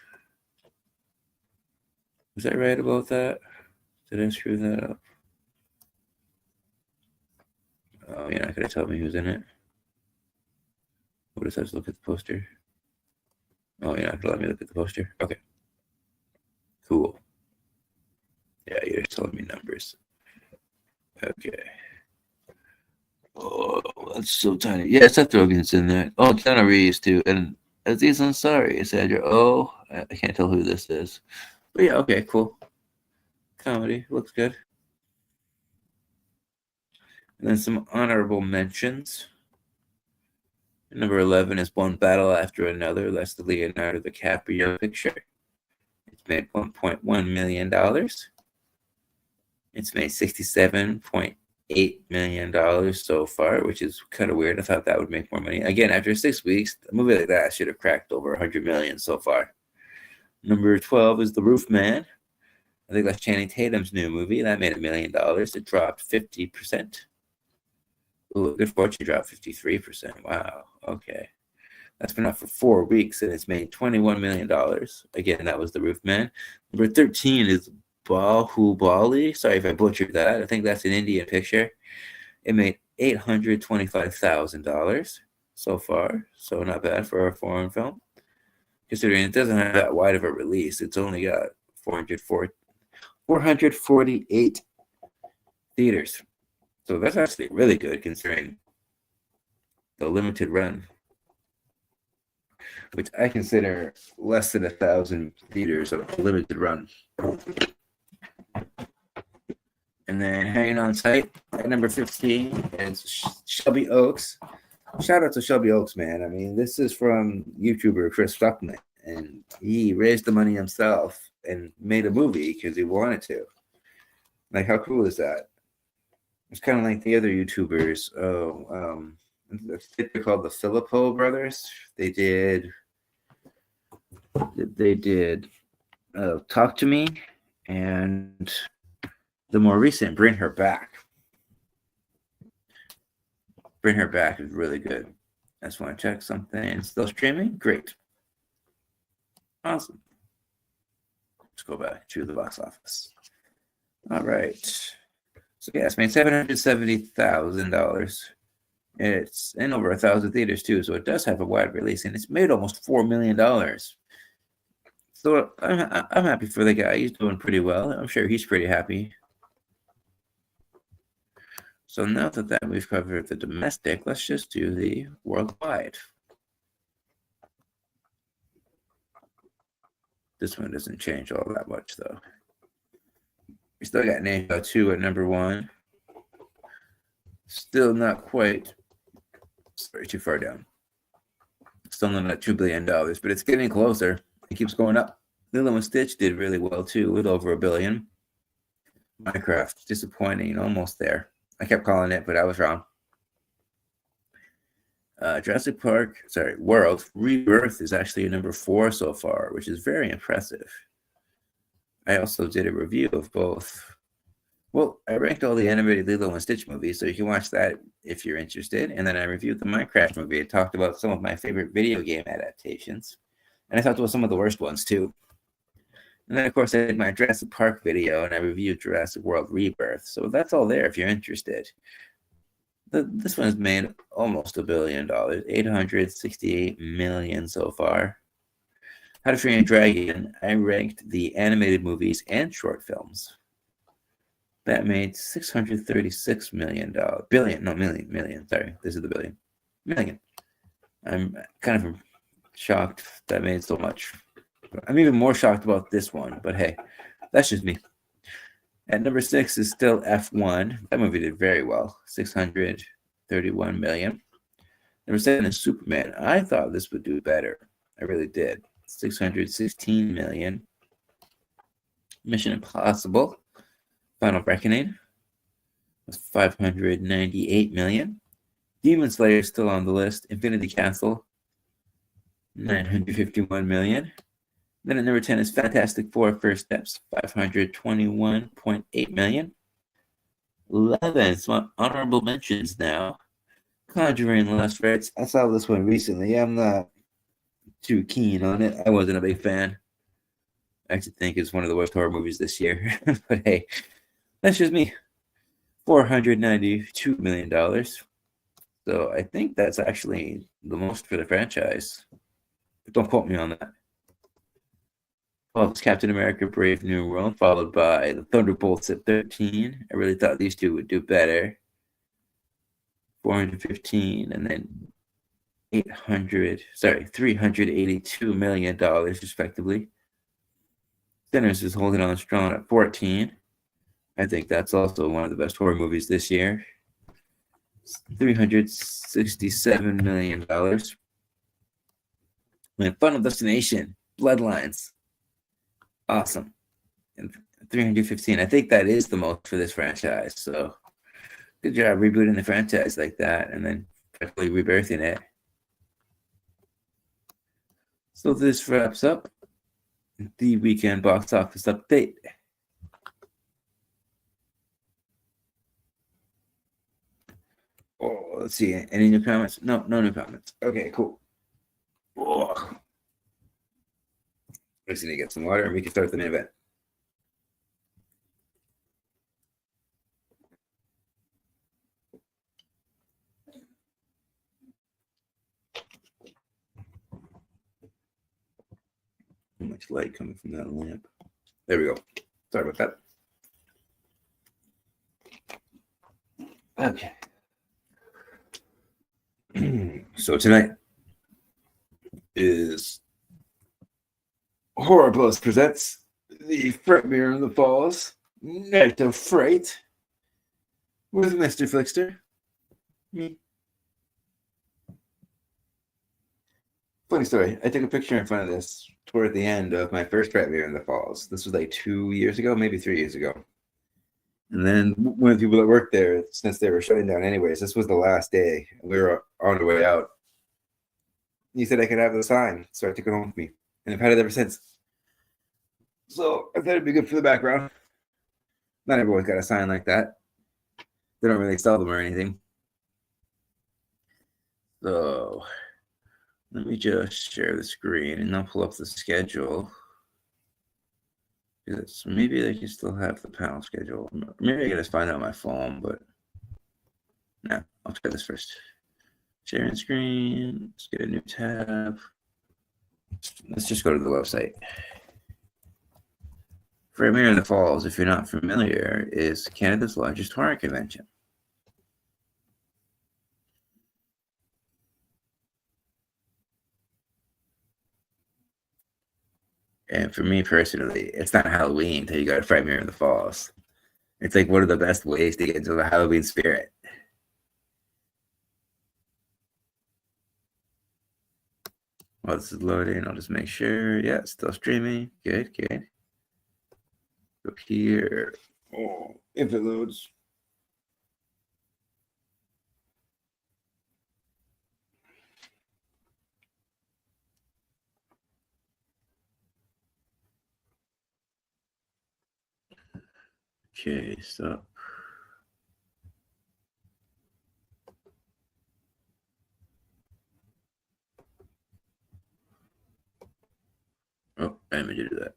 Was I right about that? Did I screw that up? Oh, you're not going to tell me who's in it? What does that look at the poster? Oh, you're not going to let me look at the poster? Okay. Cool. Yeah, you're telling me numbers. Okay. Oh, that's so tiny. Yeah, Seth Rogen's in there. Oh, Keanu Reeves too, and Aziz Ansari, Sandra. Oh, I can't tell who this is, but yeah, okay, cool. Comedy looks good. And then some honorable mentions. Number 11 is One Battle After Another. That's the Leonardo DiCaprio picture. It's made $1.1 million. It's made $67.8 million so far, which is kind of weird. I thought that would make more money. Again, after 6 weeks, a movie like that should have cracked over 100 million so far. Number 12 is The Roof Man. I think that's Channing Tatum's new movie. That made $1 million. It dropped 50%. Ooh, Good Fortune dropped 53%. Wow. Okay. That's been out for 4 weeks and it's made $21 million. Again, that was The Roof Man. Number 13 is Bahubali. Sorry if I butchered that. I think that's an Indian picture. It made $825,000 so far. So not bad for a foreign film. Considering it doesn't have that wide of a release. It's only got 448 theaters. So that's actually really good considering the limited run, which I consider less than 1,000 theaters of a limited run. And then hanging on tight at number 15 is Shelby Oaks. Shout out to Shelby Oaks, man. I mean, this is from YouTuber Chris Stuckman, and he raised the money himself and made a movie because he wanted to. Like, how cool is that? It's kind of like the other YouTubers. They're called the Filippo brothers. They did Talk to Me, and the more recent Bring Her Back. Bring Her Back is really good. I just want to check something. Still streaming? Great. Awesome. Let's go back to the box office. All right. So yeah, it's made $770,000. It's in over 1,000 theaters too, so it does have a wide release, and it's made almost $4 million. So I'm happy for the guy. He's doing pretty well. I'm sure he's pretty happy. So now that we've covered the domestic, let's just do the worldwide. This one doesn't change all that much though. We still got Ninja 2 at number 1. Still not quite. Sorry, too far down. Still not at $2 billion, but it's getting closer. It keeps going up. Lilo and Stitch did really well too, with over $1 billion. Minecraft, disappointing, almost there. I kept calling it, but I was wrong. World Rebirth is actually number 4 so far, which is very impressive. I also did a review of both. Well, I ranked all the animated Lilo and Stitch movies, so you can watch that if you're interested. And then I reviewed the Minecraft movie. I talked about some of my favorite video game adaptations. And I talked about some of the worst ones, too. And then, of course, I did my Jurassic Park video, and I reviewed Jurassic World Rebirth. So that's all there if you're interested. This one's made almost $1 billion, $868 million so far. How to Train Your Dragon, I ranked the animated movies and short films. That made $636 million. Million. Sorry, this is the billion. Million. I'm kind of shocked that made so much. I'm even more shocked about this one, but hey, that's just me. At number 6 is still F1. That movie did very well, $631 million. Number 7 is Superman. I thought this would do better. I really did. $616 million. Mission Impossible Final Reckoning was $598 million. Demon Slayer is still on the list. Infinity Castle, $951 million. Then at number 10 is Fantastic Four First Steps, $521.8 million. 11, so honorable mentions now. Conjuring Last Rites. I saw this one recently. I'm not too keen on it. I wasn't a big fan. I actually think it's one of the worst horror movies this year. But hey, that's just me. $492 million. So I think that's actually the most for the franchise. But don't quote me on that. 12 is Captain America: Brave New World, followed by the Thunderbolts at 13. I really thought these two would do better. 415, and then $382 million, respectively. Sinners is holding on strong at 14. I think that's also one of the best horror movies this year. $367 million. And Final Destination, Bloodlines. Awesome. And 315. I think that is the most for this franchise. So good job rebooting the franchise like that and then practically rebirthing it. So this wraps up the weekend box office update. Oh, let's see. Any new comments? No new comments. Okay, cool. Oh. I just need to get some water and we can start the main event. Too much light coming from that lamp. There we go. Sorry about that. Okay. So tonight is Horror Plus presents the Frightmare in the Falls Night of Fright with Mr. FLIXTER. Me. Funny story. I took a picture in front of this toward the end of my first Frightmare in the Falls. This was like 2 years ago, maybe 3 years ago. And then one of the people that worked there, since they were shutting down anyways, this was the last day. We were on the way out. He said I could have the sign, so I took it home with me. And I've had it ever since. So I thought it'd be good for the background. Not everyone's got a sign like that. They don't really sell them or anything. So let me just share the screen and I'll pull up the schedule. Because maybe they can still have the panel schedule. Maybe I can just find it on my phone, but no, I'll try this first. Sharing screen. Let's get a new tab. Let's just go to the website. Frightmare in the Falls, if you're not familiar, is Canada's largest horror convention. And for me personally, it's not Halloween until you go to Frightmare in the Falls. It's like one of the best ways to get into the Halloween spirit. While this is loading, I'll just make sure. Yeah, it's still streaming. Good, good. Go here. Oh, if it loads. Okay, stop. Oh, I meant to do that.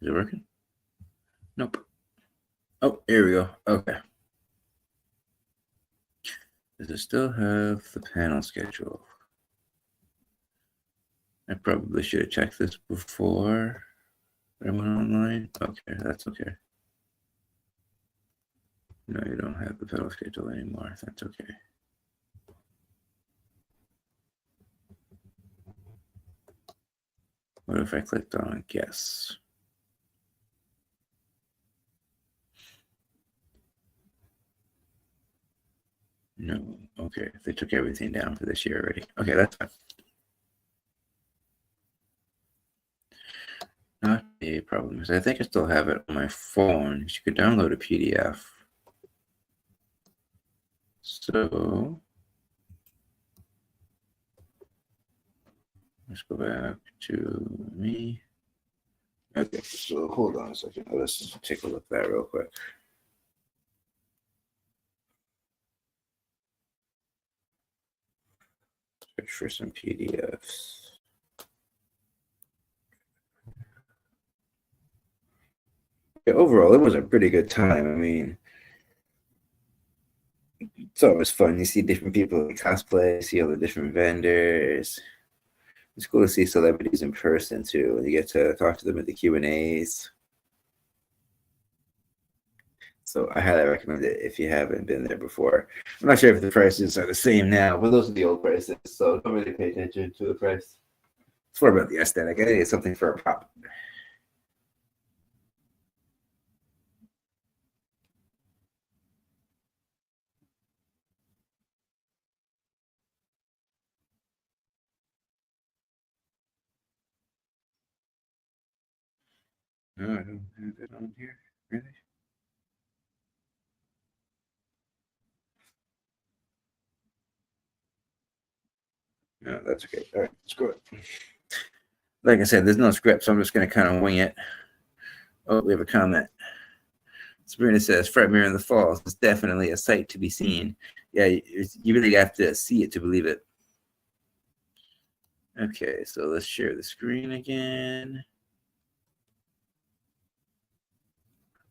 Is it working? Nope. Oh, here we go. Okay. Does it still have the panel schedule? I probably should have checked this before I went online. Okay, that's okay. No, you don't have the panel schedule anymore. That's okay. What if I clicked on guess? No. Okay, they took everything down for this year already. Okay, that's fine. Not a problem. I think I still have it on my phone. You could download a PDF. So let's go back to me. Okay, so hold on a second. Let's take a look at that real quick. Search for some PDFs. Yeah, overall, it was a pretty good time. I mean, it's always fun. You see different people cosplay, see all the different vendors. It's cool to see celebrities in person too, and you get to talk to them at the Q&As. So I highly recommend it if you haven't been there before. I'm not sure if the prices are the same now, but those are the old prices, so don't really pay attention to the price. It's more about the aesthetic. I think it's something for a pop. No, I don't have it on here. Really? No, that's okay. All right, screw it. Like I said, there's no script, so I'm just going to kind of wing it. Oh, we have a comment. Sabrina says, Frightmare in the Falls is definitely a sight to be seen. Yeah, you really have to see it to believe it. Okay, so let's share the screen again.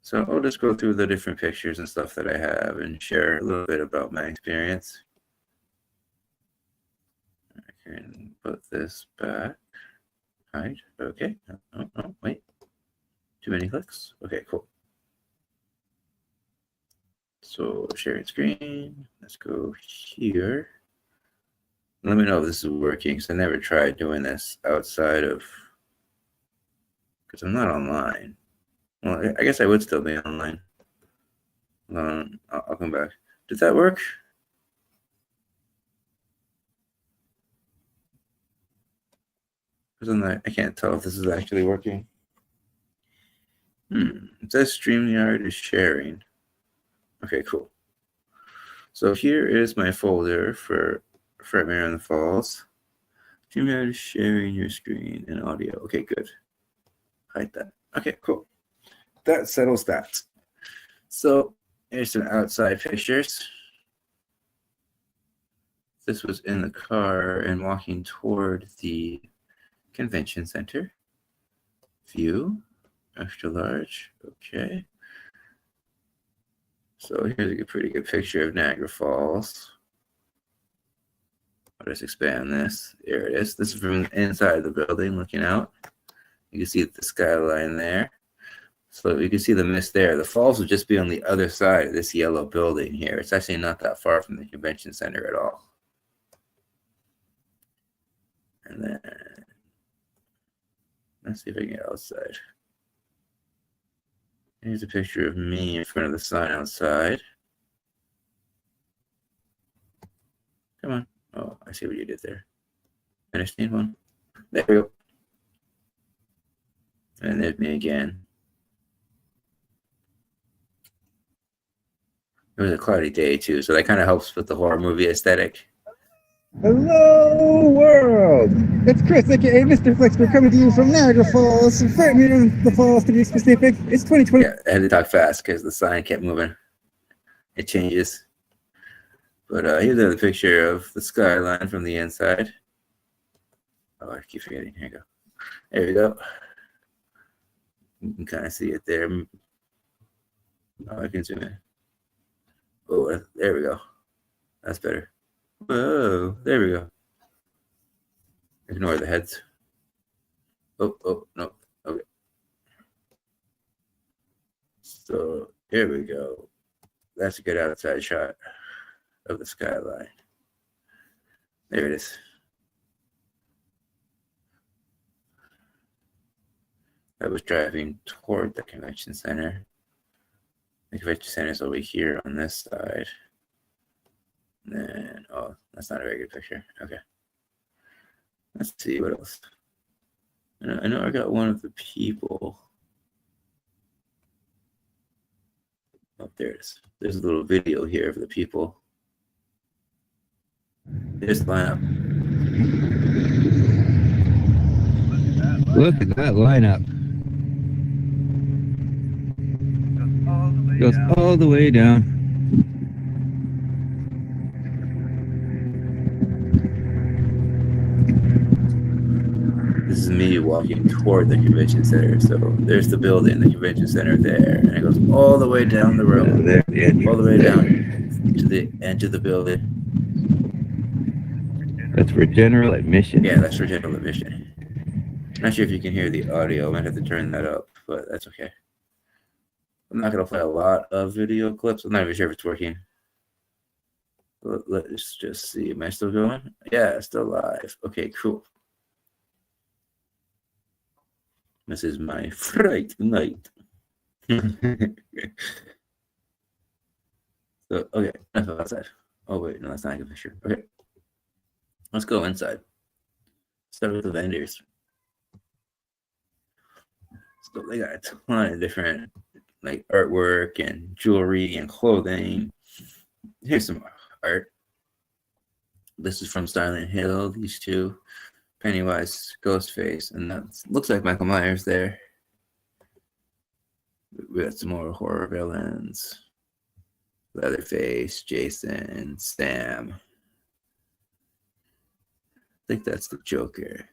So I'll just go through the different pictures and stuff that I have and share a little bit about my experience. I can put this back. Right, okay. Oh, wait. Too many clicks. Okay, cool. So sharing screen. Let's go here. Let me know if this is working, because I never tried doing this outside of, because I'm not online. Well, I guess I would still be online. I'll come back. Did that work? Because I can't tell if this is actually working. It says StreamYard is sharing. Okay, cool. So here is my folder for Frightmare in the Falls. StreamYard is sharing your screen and audio. Okay, good. Hide that. Okay, cool. That settles that. So here's some outside pictures. This was in the car and walking toward the convention center. View, extra large. Okay. So here's a pretty good picture of Niagara Falls. I'll just expand this. There it is. This is from inside the building looking out. You can see the skyline there. So you can see the mist there. The falls would just be on the other side of this yellow building here. It's actually not that far from the convention center at all. And then let's see if I can get outside. Here's a picture of me in front of the sign outside. Come on. Oh, I see what you did there. Finish scene one. There we go. And there's me again. It was a cloudy day too, so that kind of helps with the horror movie aesthetic. Hello world! It's Chris, aka Mr. FLIXTER, coming to you from Niagara Falls, Frightmare in the Falls to be specific. It's 2020. Yeah, I had to talk fast because the sign kept moving. It changes. But here's another picture of the skyline from the inside. Oh, I keep forgetting. Here you go. There we go. You can kind of see it there. Oh, I can zoom in. Oh, there we go. That's better. Whoa, there we go. Ignore the heads. Oh, no. Okay. So here we go. That's a good outside shot of the skyline. There it is. I was driving toward the convention center. The convention center is over here on this side. And then, oh, that's not a very good picture. Okay. Let's see what else. I know I got one of the people. Oh, there it is. There's a little video here of the people. Just lineup. Look at that lineup. Goes all the way down. This is me walking toward the convention center. So there's the building, the convention center there. And it goes all the way down the road. There, the edge. All the way down to the edge of the building. That's for general admission. Yeah, that's for general admission. Not sure if you can hear the audio. I might have to turn that up, but that's okay. I'm not going to play a lot of video clips. I'm not even sure if it's working. Let's just see. Am I still going? Yeah, still live. Okay, cool. This is my Fright night. So, okay, enough of outside. Oh, wait, no, that's not a good picture. Okay, let's go inside. Start with the vendors. So they got a ton of different like artwork and jewelry and clothing. Here's some art. This is from Silent Hill. These two, Pennywise, Ghostface, and that looks like Michael Myers there. We got some more horror villains. Leatherface, Jason, Sam. I think that's the Joker.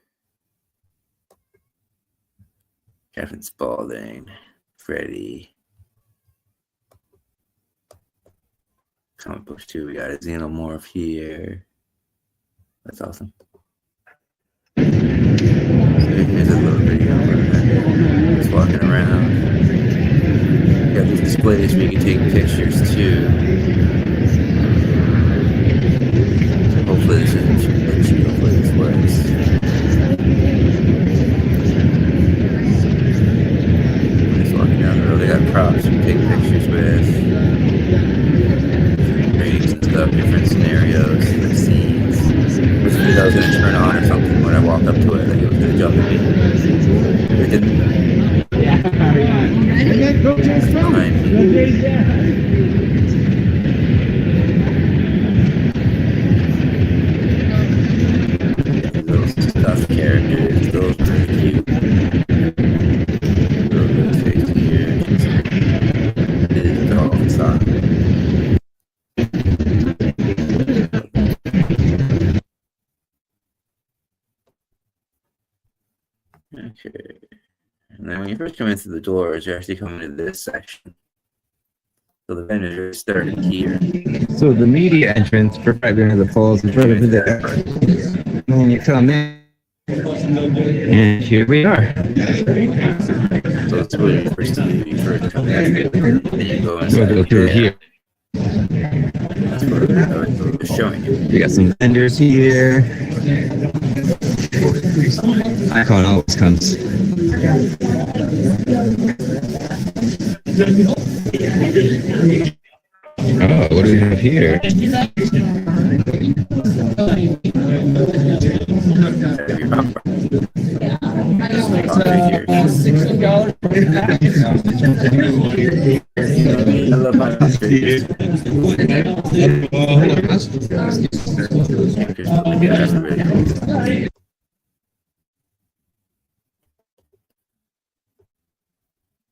Captain Spaulding, Freddy. Comic books too. We got a Xenomorph here. That's awesome. So here's a little video of just walking around. We got these displays where you can take pictures too. So hopefully this isn't too glitchy. Hopefully this works. Just walking down the road. They got props you can take pictures with. Ratings and stuff, different scenarios, like scenes. This video I was gonna turn on or something when I walked up to it, like it was gonna jump at me. It didn't. It's behind me. Those stuffed characters, those are cute. Little good face here. It is all inside. Okay. And then when you first come into the doors, you're actually coming to this section. So the vendors are started here. So the media entrance for Frightmare of the Falls is right over there. And you come in, and here we are. So it's really the first thing you first come in. Then you go inside. We'll go through here. That's what I was showing you. We got some vendors here. Icon always comes. Oh, what do we have here? I love my pictures. That's really cool.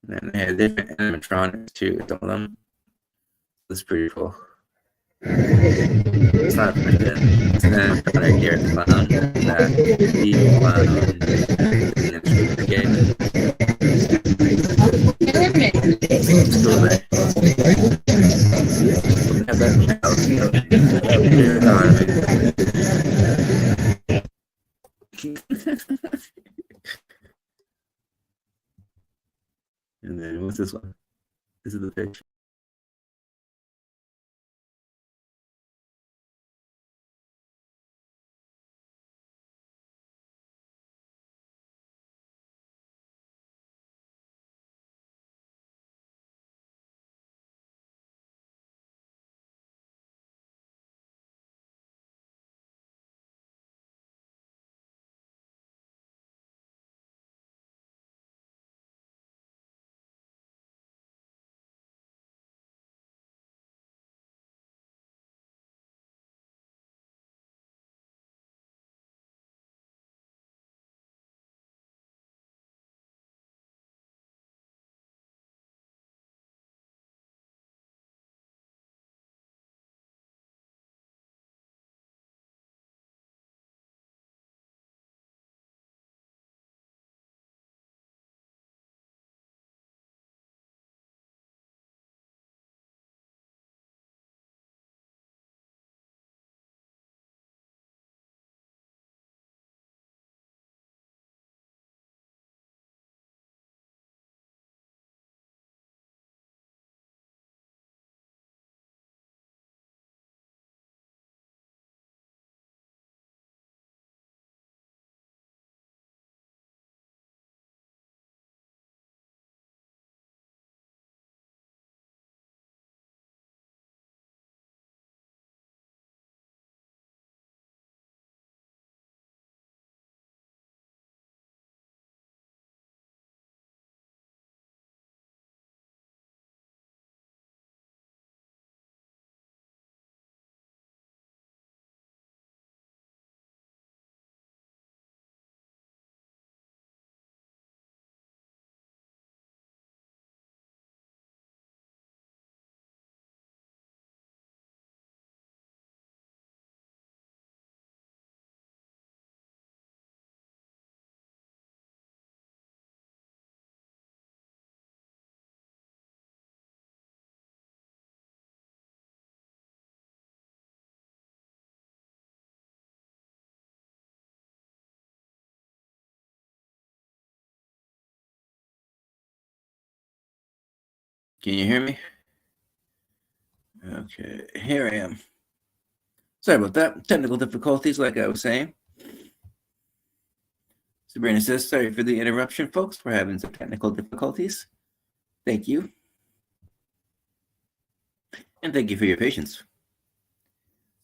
And they had different animatronics too, some of them. That's pretty cool. It's not printed. It's an animatronic here, clown, that evil clown, and then sweet again. It's cool, man. Have that and then what's this one? This is the picture. Can you hear me? Okay, here I am. Sorry about that. Technical difficulties, like I was saying. Sabrina says, sorry for the interruption, folks. We're having some technical difficulties. Thank you. And thank you for your patience.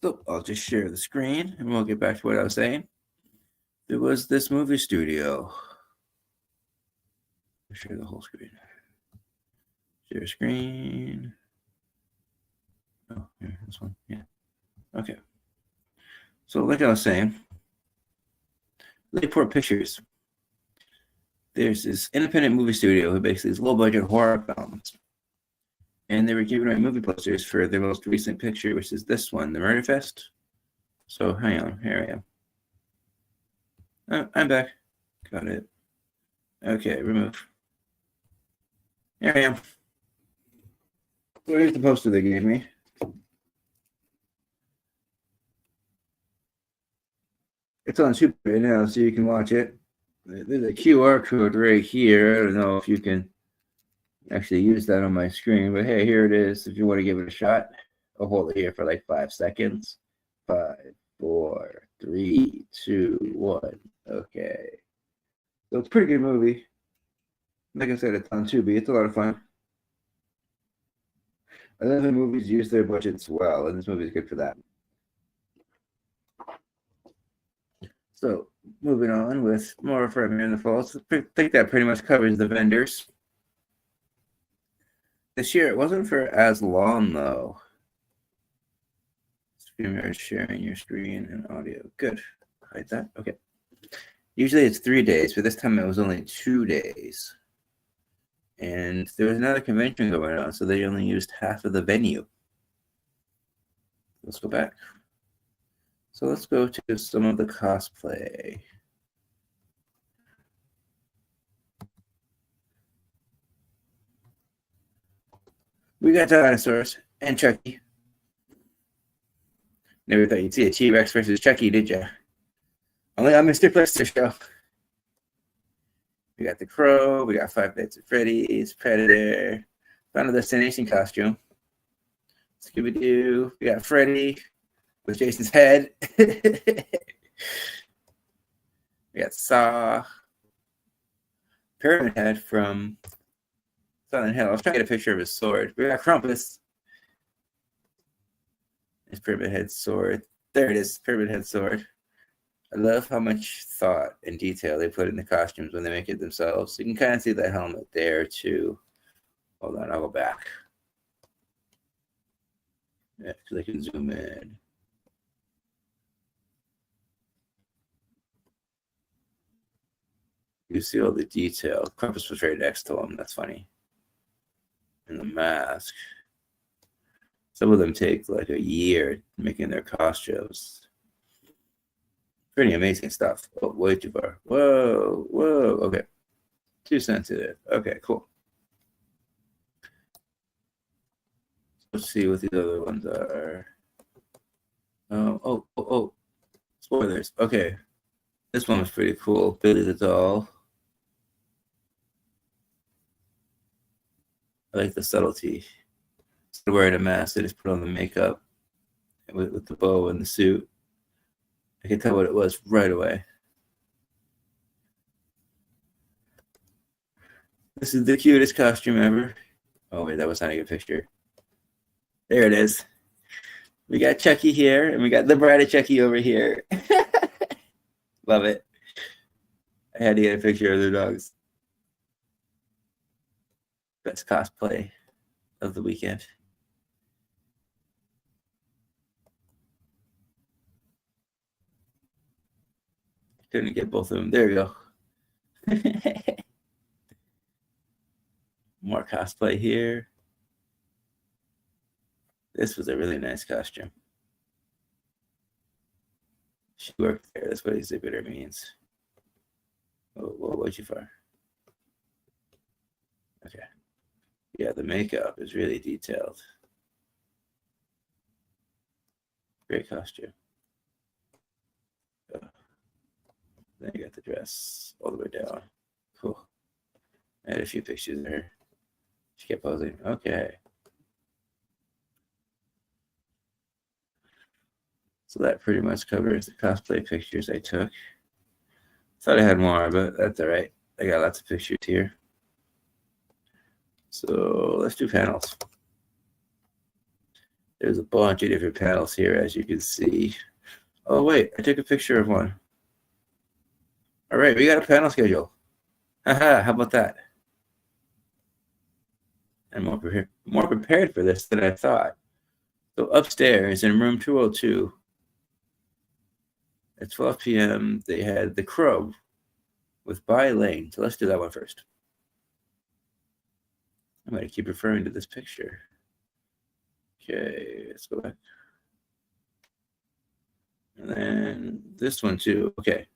So I'll just share the screen and we'll get back to what I was saying. There was this movie studio. I'll share the whole screen. Share screen. Oh, here, this one. Yeah. Okay. So like I was saying, Lakeport Pictures. There's this independent movie studio who makes these low-budget horror films. And they were giving away movie posters for their most recent picture, which is this one, The Murder Fest. So hang on, here I am. Oh, I'm back. Got it. Okay, remove. Here I am. So here's the poster they gave me. It's on Super right now, so you can watch it. There's a QR code right here. I don't know if you can actually use that on my screen, but hey, here it is. If you want to give it a shot, I'll hold it here for like 5 seconds. 5, 4, 3, 2, 1. Okay. So it's a pretty good movie. Like I said, it's on Tubi. It's a lot of fun. I love when movies use their budgets well, and this movie is good for that. So, moving on with more Frightmare in the Falls. I think that pretty much covers the vendors. This year, it wasn't for as long, though. StreamYard sharing your screen and audio. Good. Hide that. Okay. Usually it's 3 days, but this time it was only 2 days. And there was another convention going on, so they only used half of the venue. Let's go back. So let's go to some of the cosplay. We got dinosaurs and Chucky. Never thought you'd see a T-Rex versus Chucky, did you? Only on Mr. FLIXTER show. We got the Crow. We got Five Nights at Freddy's, Predator, Final Destination costume. Scooby-Doo. We got Freddy with Jason's head. We got Saw. Pyramid Head from Silent Hill. I was trying to get a picture of his sword. We got Krampus. His Pyramid Head sword. There it is, Pyramid Head sword. I love how much thought and detail they put in the costumes when they make it themselves. You can kind of see that helmet there too. Hold on, I'll go back. Yeah, because I can zoom in. You see all the detail. Krampus was right next to him. That's funny. And the mask. Some of them take like a year making their costumes. Pretty amazing stuff. Oh, way too far. Whoa, whoa. Okay. Too sensitive. Okay, cool. Let's see what these other ones are. Oh. Spoilers. Okay. This one was pretty cool. Billy the Doll. I like the subtlety. Instead of wearing a mask, they just put on the makeup with the bow and the suit. I could tell what it was right away. This is the cutest costume ever. Oh, wait, that was not a good picture. There it is. We got Chucky here, and we got the bride of Chucky over here. Love it. I had to get a picture of their dogs. Best cosplay of the weekend. Couldn't get both of them. There we go. More cosplay here. This was a really nice costume. She worked there. That's what exhibitor means. Oh, what'd you find? Okay. Yeah, the makeup is really detailed. Great costume. Oh. Then you got the dress all the way down. Cool. I had a few pictures there. She kept posing. Okay. So that pretty much covers the cosplay pictures I took. Thought I had more, but that's all right. I got lots of pictures here. So let's do panels. There's a bunch of different panels here, as you can see. Oh, wait, I took a picture of one. All right, we got a panel schedule. Haha, how about that? I'm more prepared for this than I thought. So upstairs in room 202, at 12 p.m., they had The Crow with By Lane. So let's do that one first. I'm going to keep referring to this picture. Okay, let's go back. And then this one too. Okay.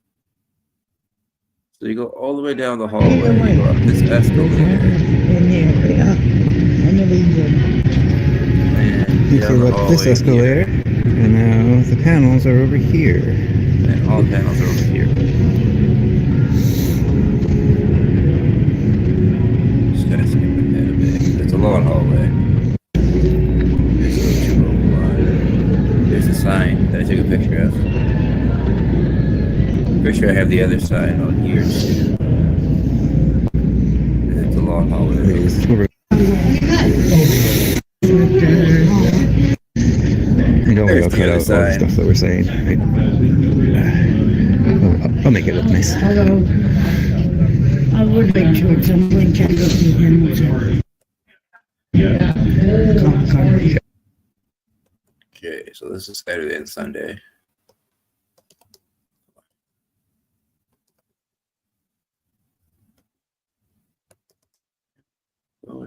So you go all the way down the hallway, you go up this escalator. You go up this escalator, and now the panels are over here. And all the panels are over here. Just gotta skip ahead a bit. It's a long hallway. There's a 201. There's a sign that I took a picture of. Pretty sure I have the other sign on here too. It's a long hallway. Don't worry, I'll cut out all the stuff that we're saying. I'll make it look nice. Hello. I would like to at some point check out the Hamilton. Okay, so this is Saturday and Sunday. Oh,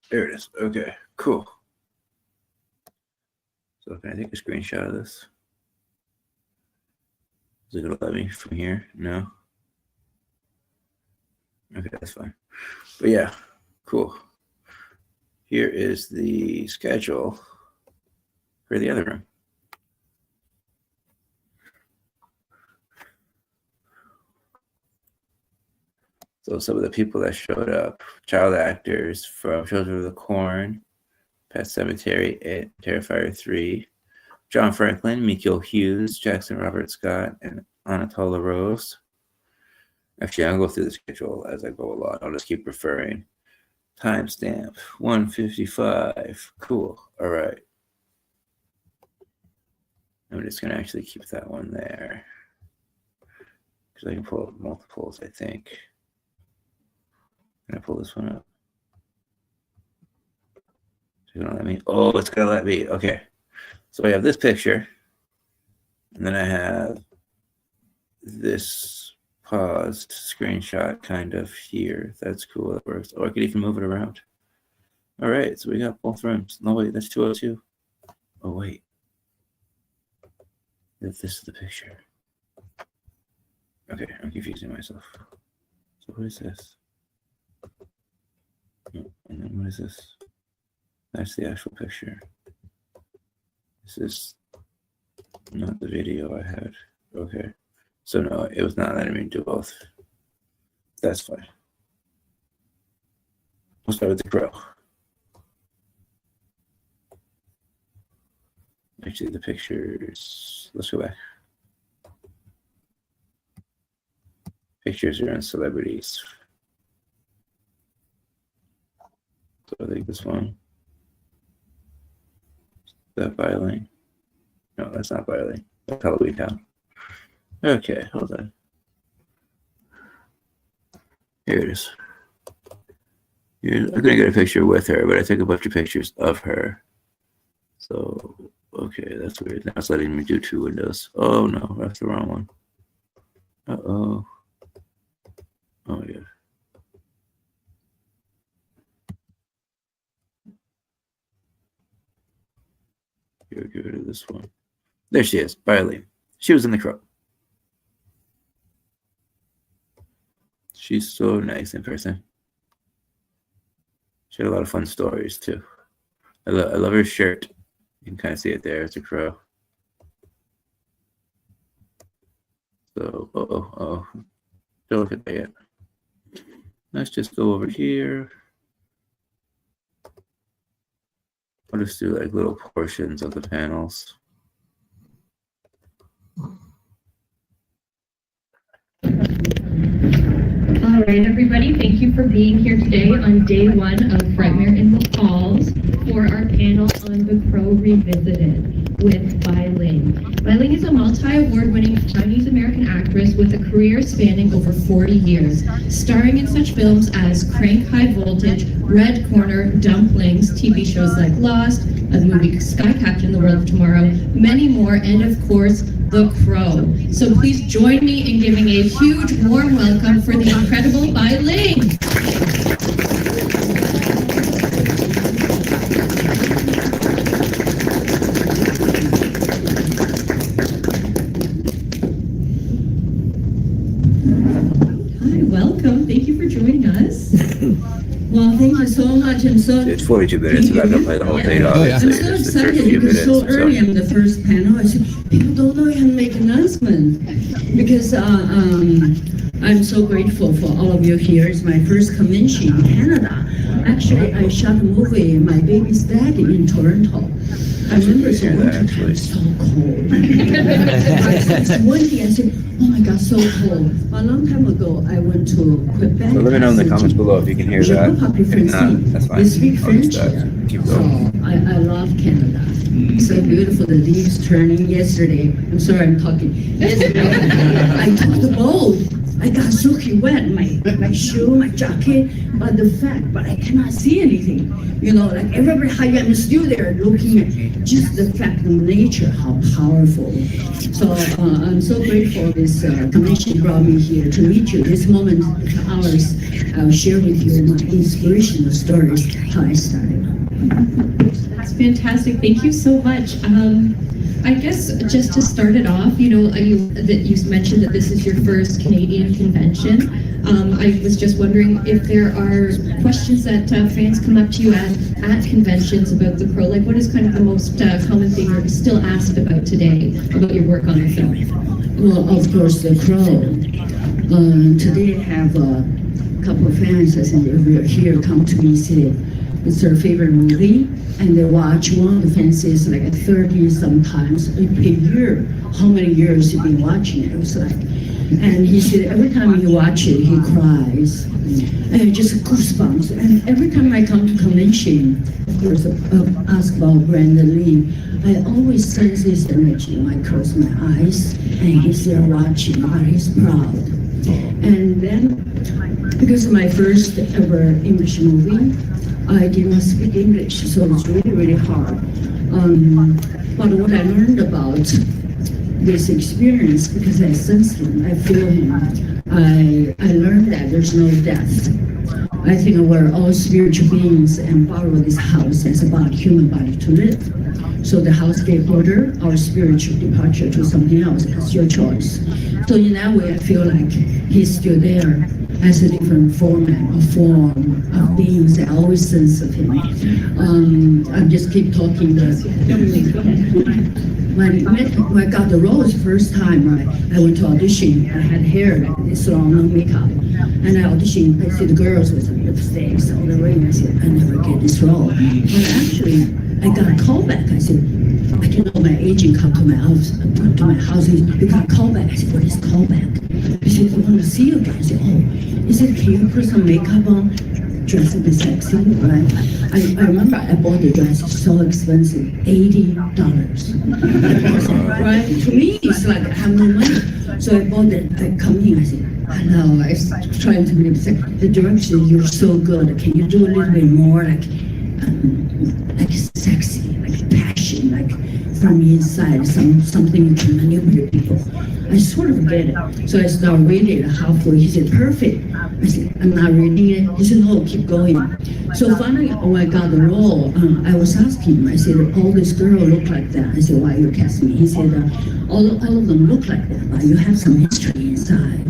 there it is. Okay, cool. So can I take a screenshot of this? Is it gonna let me from here? No. Okay, that's fine. But yeah, cool. Here is the schedule for the other room. So some of the people that showed up, child actors from Children of the Corn, Pet Cemetery, and Terrifier 3, John Franklin, Mikio Hughes, Jackson Robert Scott, and Anatola Rose. Actually, I'll go through the schedule as I go along. I'll just keep referring. Timestamp 1:55. Cool. All right. I'm just going to actually keep that one there because I can pull up multiples, I think. Can I pull this one up? It's going to let me. Oh, it's going to let me. Okay. So I have this picture, and then I have this paused screenshot kind of here. That's cool. That works. Oh, I could even move it around. All right. So we got both rooms. No, wait. That's 202. Oh, wait. If this is the picture. Okay. I'm confusing myself. So what is this? And then what is this? That's the actual picture. This is not the video I had. Okay. So no, it was not letting me do both. That's fine. We'll start with the Crow. Actually, the pictures. Let's go back. Pictures are in celebrities. So I think this one. Is that violin? No, that's not violin. That's Halloween Town. Okay, hold on. Here it is. I'm gonna get a picture with her, but I took a bunch of pictures of her. So, okay, that's weird. Now it's letting me do two windows. Oh no, that's the wrong one. Uh-oh. Oh yeah. Here, get rid of this one. There she is, Bailey. She was in The Crow. She's so nice in person. She had a lot of fun stories too. I love her shirt. You can kind of see it there. It's a crow. So, don't look at that yet. Let's just go over here. I'll just do like little portions of the panels. All right, everybody, thank you for being here today on day one of Frightmare in the Falls for our panel on The Crow Revisited with Bai Ling. Bai Ling is a multi-award-winning Chinese-American actress with a career spanning over 40 years, starring in such films as Crank High Voltage, Red Corner, Dumplings, TV shows like Lost, the movie Sky Captain, The World of Tomorrow, many more, and of course, The Crow. So please join me in giving a huge warm welcome for the incredible Bai Ling. Hi, welcome. Thank you for joining us. Well, thank you so much. I'm so It's 42 minutes, so I'm gonna play the whole thing, yeah. obviously. I'm so Just the first excited few because so minutes, early in the first panel, I said, people don't know you can make announcement. Because I'm so grateful for all of you here. It's my first convention in Canada. Actually, I shot a movie, My Baby's Daddy, in Toronto. I remember it's hear that, actually. so cold. One day I said, oh my God, so cold. A long time ago, I went to Quebec. So let me know in the comments below if you can hear that. If not, that's fine. They speak I'll just, French here. keep So going. I love Canada. So beautiful, the leaves turning yesterday. I'm sorry, I'm talking. Yesterday, I took the boat. I got soaking wet, my shoe, my jacket, but I cannot see anything. You know, like everybody, how I'm still there looking at just the fact of nature, how powerful. So I'm so grateful this convention brought me here to meet you. This moment is ours. I'll share with you my inspirational stories, how I started. That's fantastic. Thank you so much. I guess just to start it off, you mentioned that this is your first Canadian convention. I was just wondering if there are questions that fans come up to you at conventions about The Crow. Like, what is kind of the most common thing you're still asked about today about your work on the film? Well, of course, The Crow. Today I have a couple of fans that said, if you're here, come to me, say it's their favorite movie, and they watch one of the fans says like 30 sometimes a year. How many years you've been watching it? It was like, and he said every time he watch it, he cries, and just goosebumps. And every time I come to convention, of course, ask about Brandon Lee, I always sense his energy when I close my eyes, and he's there watching, but he's proud. And then, because of my first ever English movie, I did not speak English, so it's really, really hard. But what I learned about this experience, because I sense him, I feel him, I learned that there's no death. I think we're all spiritual beings and borrow this house as a human body to live. So the house gave order, our spiritual departure to something else. It's your choice. So in that way, I feel like he's still there as a different format or form of beings. I always sense of him. I just keep talking. When I got the roles first time, I went to audition. I had hair like this long, no makeup. And I auditioned. I see the girls with lipsticks all the way. I said, I never get this role. But actually, I got a call back. I said, I didn't know my agent come to my house. You got a call back. I said, what is call back? He said, I want to see you again. I said, oh. He said, can you put some makeup on? Dress up as sexy, right? I remember I bought the dress, it's so expensive, $80. Right? To me, it's like I have no money. So I bought it, I come in, I said, hello, I was trying to be the direction, you're so good. Can you do a little bit more like sexy, like passion, like from inside, something you can manipulate people. I sort of get it. So I started reading it halfway. He said, perfect. I said, I'm not reading it. He said, no, keep going. So finally, when I got the role, I was asking him, I said, all these girls look like that. I said, why you cast me? He said, all of them look like that, but you have some history inside,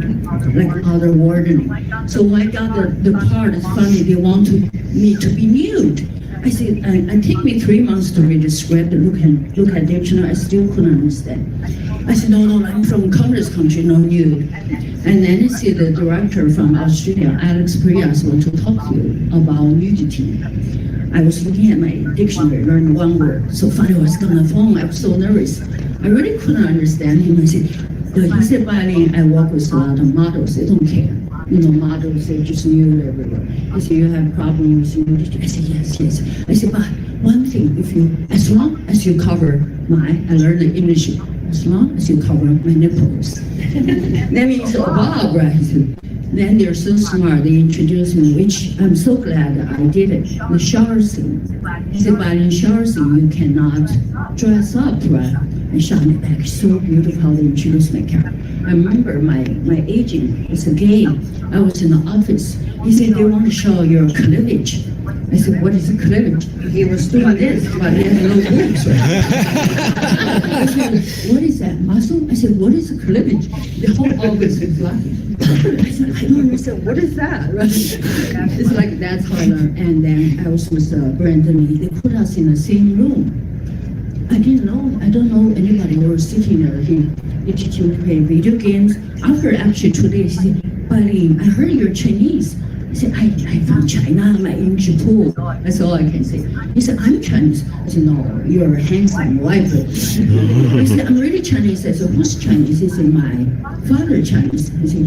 like otherworldly. So when I got the part, it's funny, they want me to be nude. I said, it took me 3 months to read the script and look at dictionary. I still couldn't understand. I said, no, I'm from communist country, no you. And then I see the director from Australia, Alex Prias, want to talk to you about nudity. I was looking at my dictionary, learned one word. So finally I was on the phone, I was so nervous. I really couldn't understand him. I said, he said, Eileen, I work with a lot of models, they don't care. Models, they just nude everywhere. He said, you have problems with nudity? I said, yes. I said, but one thing, as long as you cover I learned the English, as long as you cover my nipples. That means above, right? Then they're so smart, they introduced me, which I'm so glad that I did it. The shower scene. He said, but in shower scene, you cannot dress up, right? And shot me back. So beautiful how they introduced my character. I remember my agent was a gay. I was in the office. He said, they want to show your cleavage. I said, what is a cleavage? He was doing this, but he had no boobs. I said, what is that, muscle? I said, what is a cleavage? The whole office was laughing. I said, I don't understand, what is that? Right? It's like, that's how I learned. And then I was with Brandon Lee. They put us in the same room. I don't know anybody who was sitting there. He teach you to play video games. After actually 2 days, he said, Eileen, I heard you're Chinese. I said, I'm from China, my English is poor. That's all I can say. He said, I'm Chinese. I said, no, you're a handsome white boy. I said, I'm really Chinese. I said, who's Chinese? He said, my father Chinese. I said,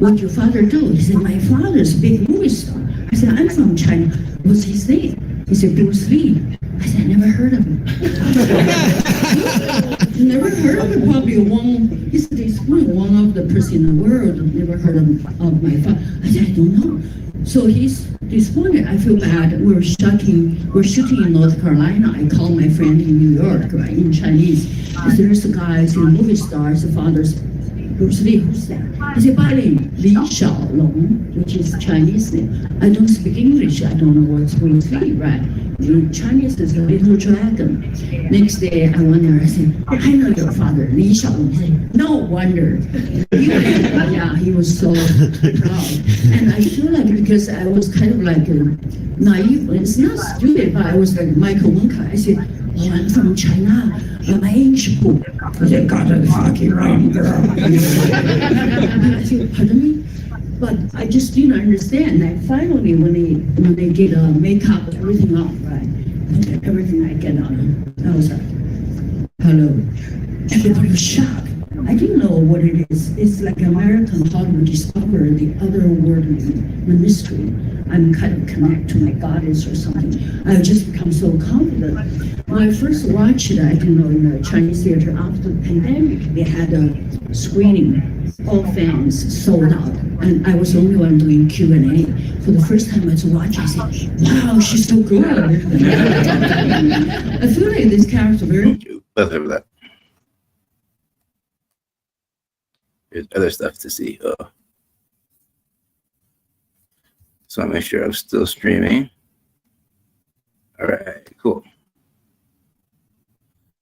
what your father do? He said, my father's a big movie star. I said, I'm from China. What's his name? He said, Bruce Lee. I said, I never heard of him. Never heard of him. Probably he's one of the person in the world. Never heard of my father. I said, I don't know. So he's disappointed. I feel bad. We're shooting in North Carolina. I called my friend in New York, right, in Chinese. I said, there's a guy, he's a movie star, his father's Bruce Lee, who's that? I said, Eileen, Li Xiaolong, which is Chinese name. I don't speak English. I don't know what's Bruce Lee, right? In Chinese is a little dragon. Next day, I went there. I said, I know your father, Li Xiaolong. He said, no wonder. Yeah, he was so proud. And I feel like because I was kind of like naive, it's not stupid, but I was like Michael Wonka. I said, oh, I'm from China. My English book. I said, got it fucking wrong, girl. I said, pardon me? But I just didn't understand. And finally, when they get makeup, everything off, right? Everything I get on, I was like, hello. Everybody was shocked. I didn't know what it is. It's like American Hollywood discover the other world, the mystery. I'm kind of connect to my goddess or something. I've just become so confident. When I first watched it, I didn't know in the Chinese theater after the pandemic, they had a screening. All fans sold out, and I was the only one doing Q&A. For the first time I was watching, I said, wow, she's so good. I feel like this character very... Let's have that. There's other stuff to see. So I make sure I'm still streaming. All right, cool.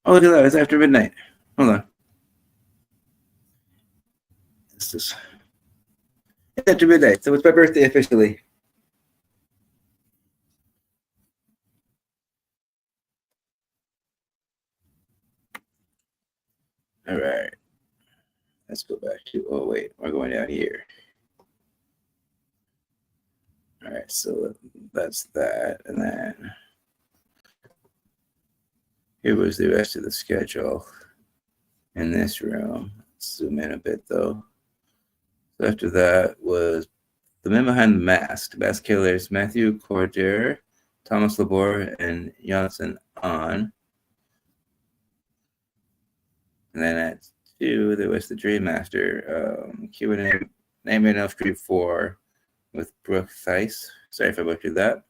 Oh, look at that. It's after midnight. Hold on. It's after midnight, so it's my birthday officially. All right. Let's go back to, oh wait, we're going down here. All right, so that's that. And then here was the rest of the schedule in this room. Let's zoom in a bit though. So after that was The Man Behind the Mask. Mask Killers, Matthew Cordier, Thomas Labor, and Janssen on. And then at 2, there was The Dream Master, Q&A, Nightmare on Elm Street 4 with Brooke Thies. Sorry if I butchered that.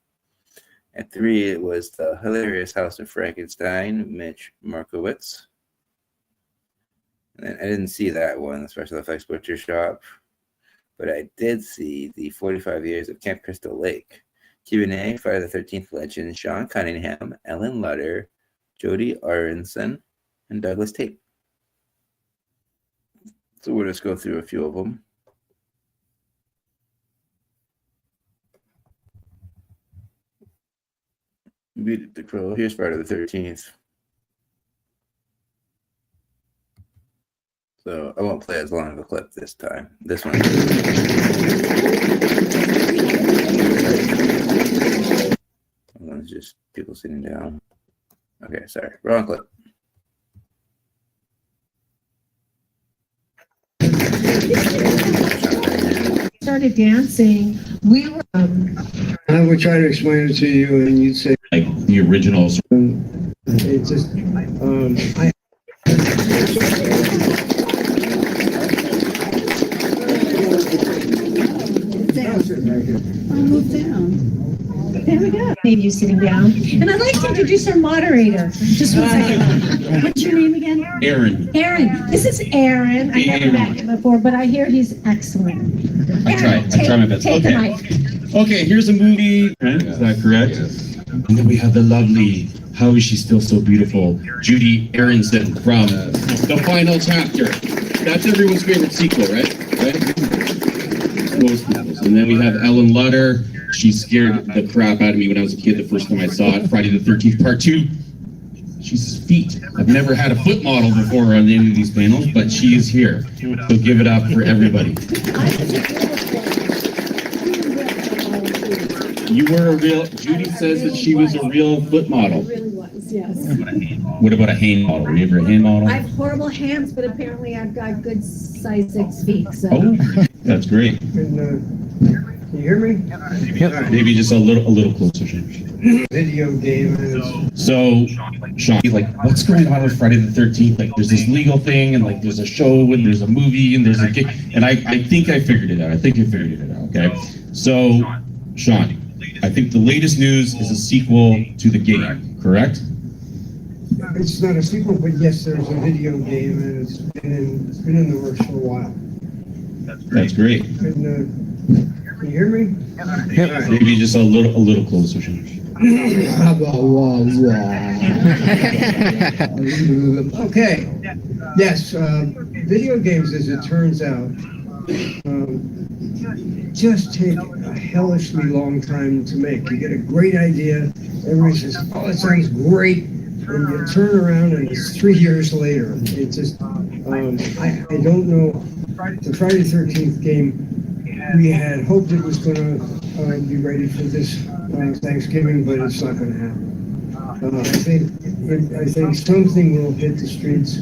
At 3, it was The Hilarious House of Frankenstein, Mitch Markowitz. And then I didn't see that one, the Special Effects Butcher Shop. But I did see the 45 Years of Camp Crystal Lake. Q&A, Friday the 13th Legend, Sean Cunningham, Ellen Lutter, Jody Aronson, and Douglas Tate. So we'll just go through a few of them. Beat the Crow. Here's Friday the 13th. So I won't play as long of a clip this time. This one. One's just people sitting down. Okay, sorry, wrong clip. Started dancing. We were. I would try to explain it to you, and you'd say Like the originals. it's just I. I'll move down. There we go. Maybe you sitting down. And I'd like to introduce our moderator. Just 1 second. What's your name again? Aaron. Aaron. This is Aaron. I never met him before, but I hear he's excellent. I try my best. Take the Okay. mic. Okay, here's a movie. Right? Is that correct? And then we have the lovely, how is she still so beautiful, Judy Aronson from The Final Chapter. That's everyone's favorite sequel, right? Most people's. And then we have Ellen Lutter. She scared the crap out of me when I was a kid the first time I saw it. Friday the 13th, Part 2. She's feet. I've never had a foot model before on any of these panels, but she is here. So give it up for everybody. You were a real, Judy says that she was a real foot model. Really was, yes. What about a hand model? Were you ever a hand model? I have horrible hands, but apparently I've got good size 6 feet. So. Oh, that's great. Can you hear me? Maybe just a little closer. Sean. Video game is. So, Sean, like, what's going on with Friday the 13th? Like, there's this legal thing, and like, there's a show, and there's a movie, and there's a game, and I think I figured it out. Okay. So, Sean, I think the latest news is a sequel to the game, correct? It's not a sequel, but yes, there's a video game, and it's been in the works for a while. That's great. And, can you hear me? Maybe just a little closer, Sean. Okay. Yes, video games, as it turns out, just take a hellishly long time to make. You get a great idea, everybody says, "Oh, it sounds great," and you turn around and it's 3 years later. It just, I don't know. The Friday the 13th game, we had hoped it was going to be ready for this Thanksgiving, but it's not going to happen. I think something will hit the streets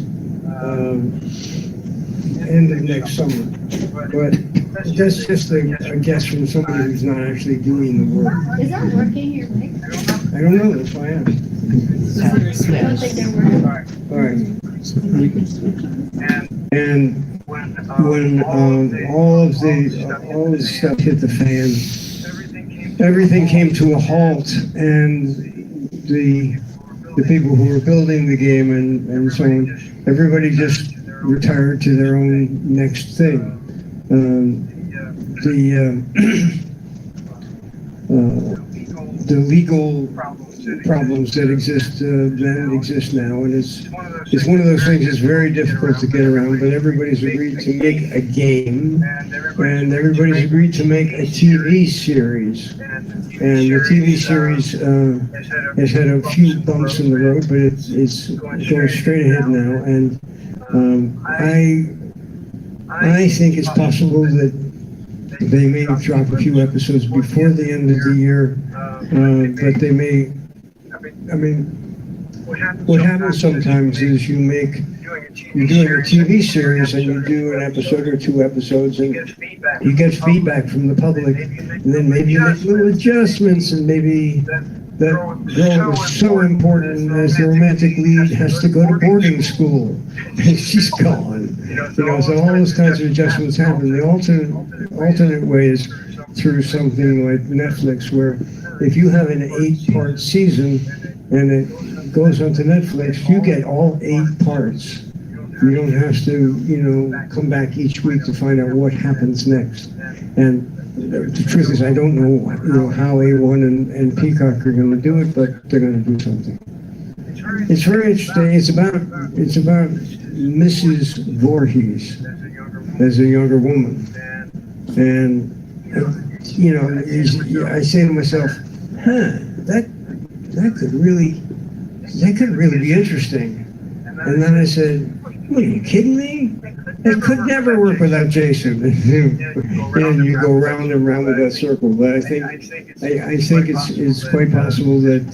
end of next summer, but that's just a guess from somebody who's not actually doing the work. Is that working, your mic? I don't know. That's why I asked. I don't think they're working. All right. And when all of the stuff hit the fan, everything came to a halt, and the people who were building the game and so on, everybody just retired to their own next thing. The legal problems that exist then exist now, and it's one of those things that's very difficult to get around, but everybody's agreed to make a game, and everybody's agreed to make a TV series, and the TV series has had a few bumps in the road, but it's going straight ahead now, and I think it's possible that they may drop a few episodes before the end of the year, but they may. I mean, what happens sometimes is you're doing a TV series and you do an episode or 2 episodes and you get feedback from the public, and then maybe you make little adjustments, and maybe that girl was so important as the romantic lead has to go to boarding school and she's gone. So all those kinds of adjustments happen. The alternate way is through something like Netflix, where if you have an 8-part season and it goes onto Netflix, you get all 8 parts. You don't have to, come back each week to find out what happens next. And the truth is, I don't know, how A1 and Peacock are going to do it, but they're going to do something. It's very interesting. It's about Mrs. Voorhees as a younger woman, and I say to myself, that could really be interesting. And then I said, "What, are you kidding me? it could never work without Jason. And you go round and round with that circle. But I think it's quite possible that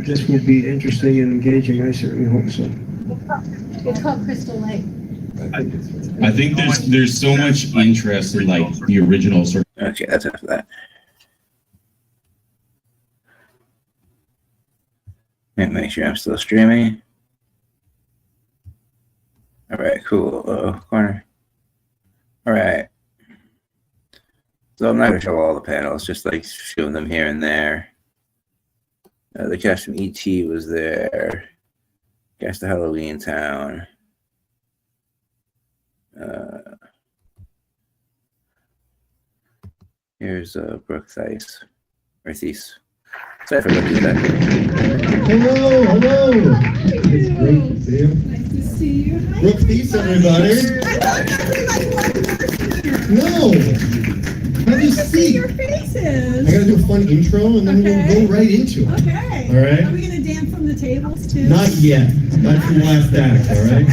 this will be interesting and engaging. I certainly hope so. It's called Crystal Lake. I think there's so much interest in like the original sort of. Okay, that's enough of that. And make sure I'm still streaming. All right, cool. Corner. All right. So I'm not gonna show all the panels, just like showing them here and there. The cast from ET was there. Cast of Halloween Town. Here's Brooke Thies. Or Thies. Sorry for looking at that. Hello. It's great to see you. Nice to see you. Brooke Thies, everybody. No. Have you See your seat. faces. I gotta do a fun intro and then Okay. we'll go right into it. Okay. All right. Are we gonna dance on the tables too? Not yet. That's the last act, all right?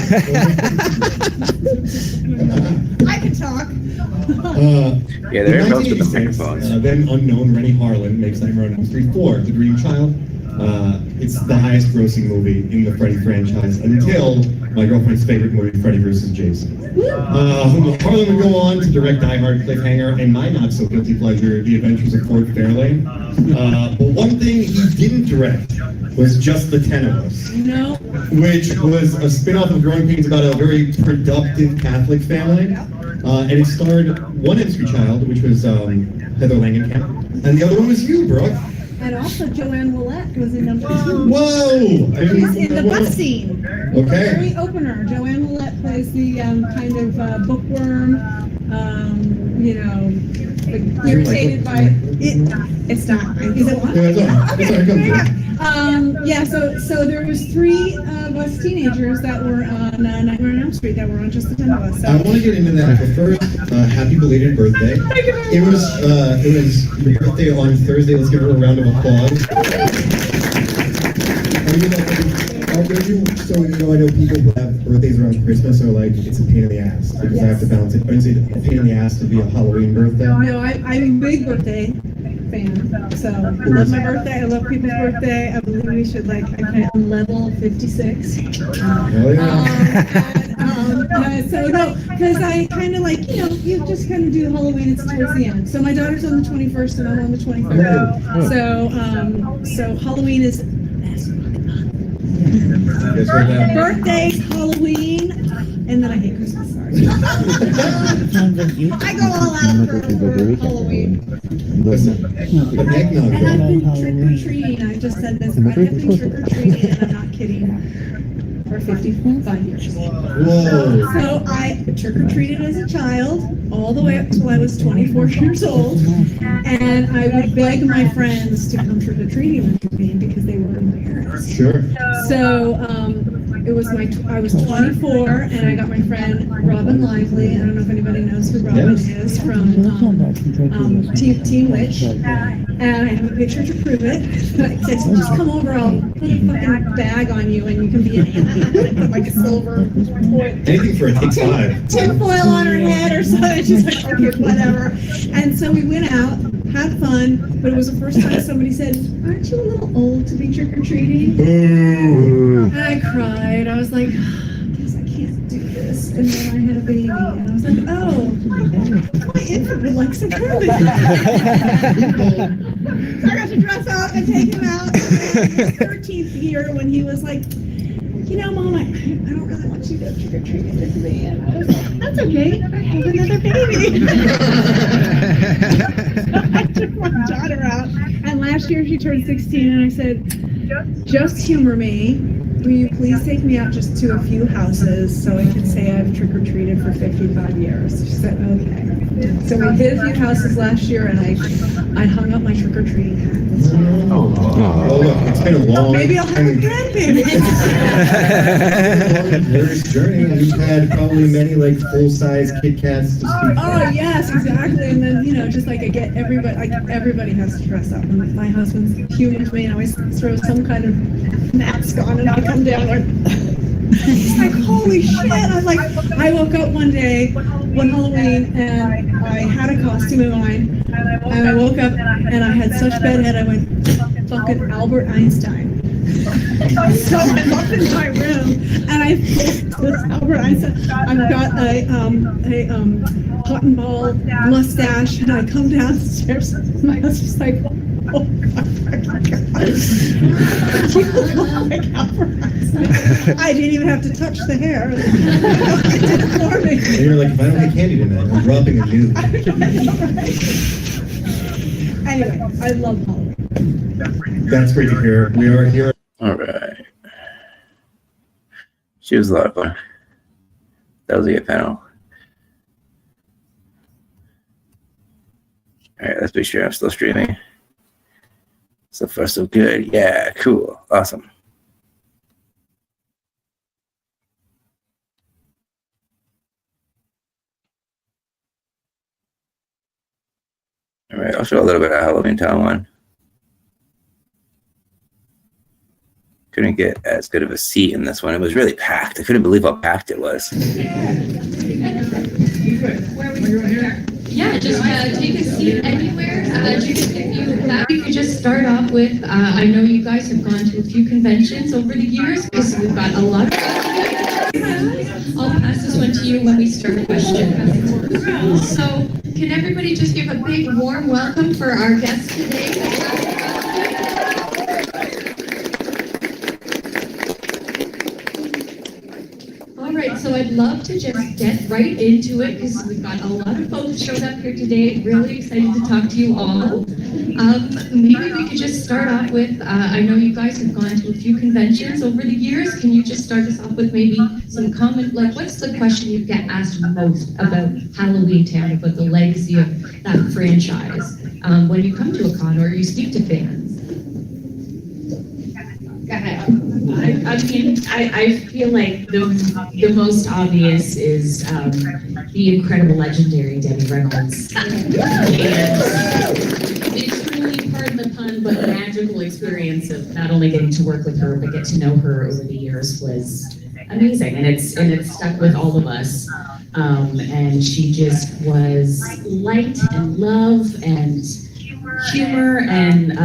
I can talk. Yeah, they're in most of the 1986, microphones. then unknown Rennie Harlan makes Nightmare on Elm Street 4, The Dream Child. It's the highest grossing movie in the Freddy franchise until my girlfriend's favorite movie, Freddy vs. Jason. Harlan would go on to direct Die Hard, Cliffhanger, and my not so guilty pleasure, The Adventures of Fort Fairlane. But one thing he didn't direct was Just the 10 of Us. No. Which was a spin-off of Growing Pains about a very productive Catholic family. And it starred one MC child, which was Heather Langenkamp, and the other one was you, Brooke. And also Joanne Willette was in number 2. Whoa! She's in the bus scene. The Okay. very opener. Joanne Willette plays the kind of bookworm, irritated by it. It's not. Is it one? Yeah, it's on. It's on. Come through. So there was 3 of us teenagers that were on Nightmare on Elm Street that were on Just the 10 of Us. So. I want to get into that, but first, happy belated birthday. It was your birthday on Thursday. Let's give her a round of applause. I know people who have birthdays around Christmas are like, it's a pain in the ass because I have to balance it. It's a pain in the ass to be a Halloween birthday. No, I'm a big birthday fan. So I love my birthday. I love people's birthday. I believe we should I'm level 56. Hell yeah. Because I kind of you just kind of do Halloween. It's towards the end. So my daughter's on the 21st and I'm on the 23rd. So Halloween is. Birthdays, Halloween, and then I hate Christmas. Sorry. I go all out for Halloween. And I've been trick-or-treating. I just said this. I have been trick-or-treating, and I'm not kidding, for 55 years. Whoa. So I trick-or-treated as a child, all the way up till I was 24 years old, and I would beg my friends to come trick-or-treating with me because they were embarrassed. Sure. So I was 24 and I got my friend Robin Lively. I don't know if anybody knows who Robin is from Teen Witch. And I have a picture to prove it. I said, just come over, I'll put a fucking bag on you and you can be an Anna. Like a silver foil. Anything for a Take 5. Tin foil on her head or something. She's like, okay, whatever. And so we went out, had fun, but it was the first time somebody said, aren't you a little old to be trick-or-treating? And I cried. I was like, I guess I can't do this. And then I had a baby, and I was like, oh, my infant would like some candy. So I got to dress up and take him out. And his 13th year when he was like, Mom, I don't really want you to trick-or-treat with me. And I was like, that's okay. I have another baby. So I took my daughter out. And last year she turned 16, and I said, just humor me. Will you please take me out just to a few houses so I can say I've trick-or-treated for 55 years? She said, okay. So we did a few houses last year, and I hung up my trick-or-treating hat. Oh, look, it's been a long, Maybe I'll have a grandbaby. glorious journey. You've had probably many full-size Kit Kats to speak Oh yes, exactly. And then just I get everybody has to dress up. And my husband's humorous me, and I always throw some kind of mask on, and I come down like. It's like, holy shit. I woke up one day, one Halloween, and I had a costume in mind. And I woke up and I had such bad head, I went, fucking Albert Einstein. So I'm up in my room and I pulled this Albert Einstein. I've got a cotton ball mustache, and I come downstairs and my husband's like, oh God. You look like Albert Einstein. I didn't even have to touch the hair. It did it for me. And you're like, if I don't get candy tonight, I'm robbing a nude. Anyway, I love Halloween. That's great to hear. We are here. All right. She was a lot of fun. That was a good panel. All right, let's be sure I'm still streaming. So far, so good. Yeah, cool. Awesome. All right, I'll show a little bit of Halloween Town 1. Couldn't get as good of a seat in this one. It was really packed. I couldn't believe how packed it was. Yeah, just take a seat anywhere. If you could just start off with, I know you guys have gone to a few conventions over the years, because we've got a lot. I'll pass this one to you when we start questions. So, can everybody just give a big warm welcome for our guest today? All right, so I'd love to just get right into it because we've got a lot of folks showed up here today. Really excited to talk to you all. Maybe we could just start off with, I know you guys have gone to a few conventions over the years. Can you just start us off with maybe some comment, like what's the question you get asked most about Halloween Town, about the legacy of that franchise when you come to a con or you speak to fans? Go ahead. I feel like the most obvious is the incredible, legendary Debbie Reynolds. And the truly, pardon the pun, but magical experience of not only getting to work with her, but get to know her over the years was amazing. And it's stuck with all of us. And she just was light and love and humor and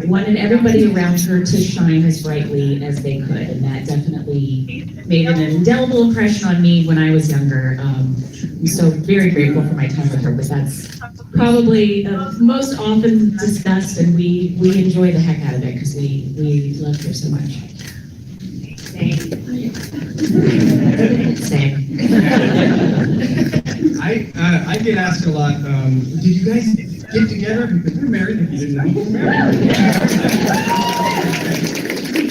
wanted everybody around her to shine as brightly as they could, and that definitely made an indelible impression on me when I was younger. I'm so very grateful for my time with her, but that's probably most often discussed, and we enjoy the heck out of it because we loved her so much. Same. I get asked a lot, did you guys get together? Because you're married if you didn't know you're married.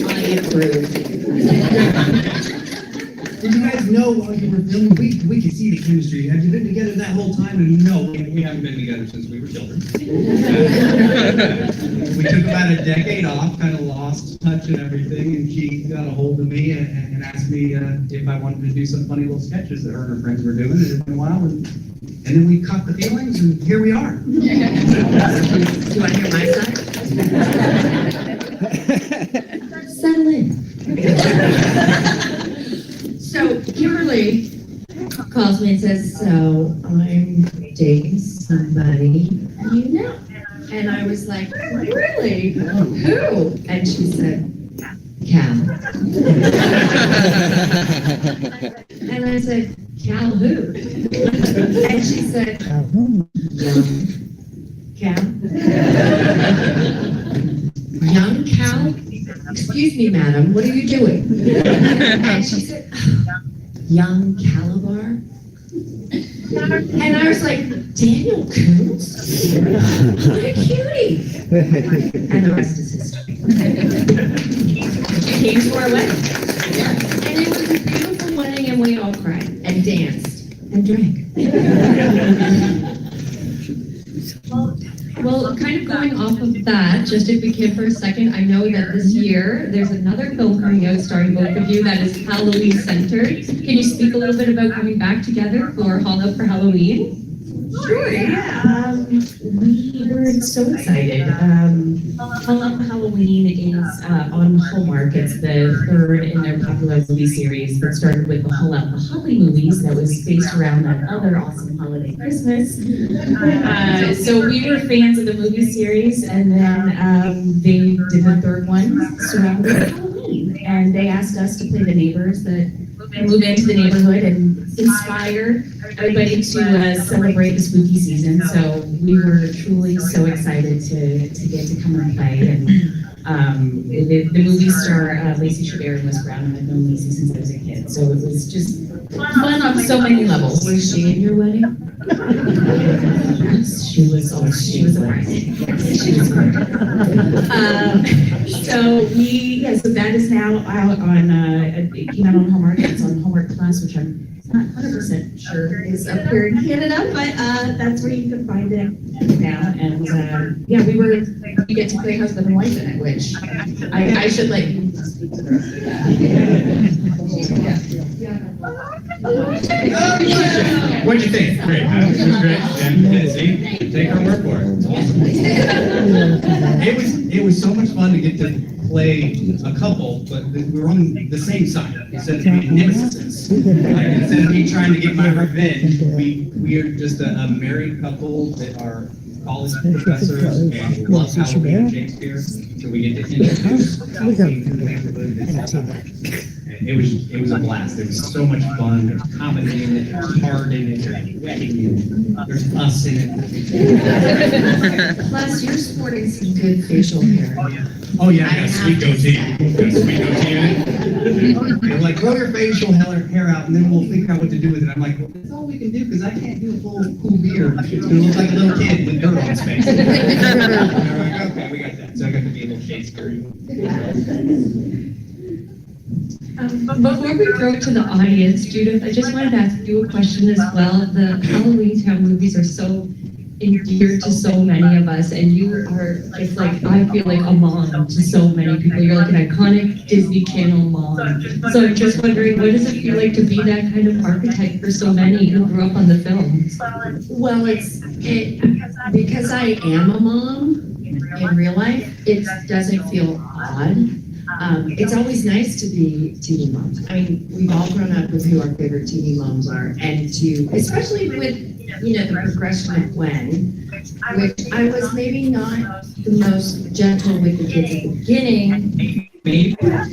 I approve. Did you guys know while you were filming? We could see the chemistry. Have you been together that whole time? And no, we haven't been together since we were children. We took about a decade off, kind of lost touch and everything, and she got a hold of me and asked me if I wanted to do some funny little sketches that her and her friends were doing. It had been a while, and then we caught the feelings, and here we are. Do you want to hear my side? Settle in. So Kimberly calls me and says, so I'm dating somebody you know. And I was like, really? Who? And she said, Cal. And I said, Cal who? And she said, young Cal. Young Cal? Excuse me, madam, what are you doing? And she said, young Calabar? And I was like, Daniel Koontz? What a cutie! And the rest is history. She came to our wedding. And it was a beautiful wedding, and we all cried and danced and drank. Well, kind of going off of that, just if we can for a second, I know that this year there's another film coming out starring both of you that is Halloween centered. Can you speak a little bit about coming back together for Hall Out for Halloween? Sure, yeah. We were so excited. Halloween is on Hallmark. It's the third in their popular movie series that started with the Holly movies that was based around that other awesome holiday, Christmas. So we were fans of the movie series, and then they did the third one surrounding Halloween. And they asked us to play the neighbors that move into the neighborhood and inspire everybody to celebrate the spooky season. So we were truly so excited to get to come and play. And the movie star Lacey Chabert was Brown, and I've known Lacey since I was a kid. So it was just fun on so many levels. Was she in your wedding? Yes, she was. Oh, she was a bride. Yes, she was great. So that is now out on. It came out on Hallmark. It's on Hallmark Plus, which I'm not 100% sure is up here in Canada, but that's where you can find it now. And we get to play husband and wife in it, which I should let you speak to the rest of that. What'd you think? Great. It was great. And see, take our word for it. It's awesome. It was so much fun to get to play a couple, but we were on the same side instead of being nemesis. Instead of me trying to get my revenge, we are just a married couple that are college professors and love Halloween and Shakespeare. So we get to introduce Halloween to the neighborhood. It was a blast. It was so much fun. There's comedy in it, there's heart in it, there's wedding in it, there's us in it. Plus, you're sporting some good facial hair. Oh yeah, I got a sweet goatee. Got a sweet goatee in it. They're like, grow your facial hair out, and then we'll figure out what to do with it. I'm like, well, that's all we can do because I can't do a full cool beard. It's gonna look like a little kid with dirt on his face. And they're like, okay, we got that. So I got to be a little Shakespeare. Before we go to the audience, Judith, I just wanted to ask you a question as well. The Halloween Town movies are so endeared to so many of us, and you are just like, I feel like a mom to so many people. You're like an iconic Disney Channel mom. So I'm just wondering, what does it feel like to be that kind of archetype for so many who grew up on the films? Well, because I am a mom in real life, it doesn't feel odd. It's always nice to be TV moms. I mean, we've all grown up with who our favorite TV moms are, and especially with, the progression of Gwen, which I was maybe not the most gentle with the kids at the beginning. Me? I've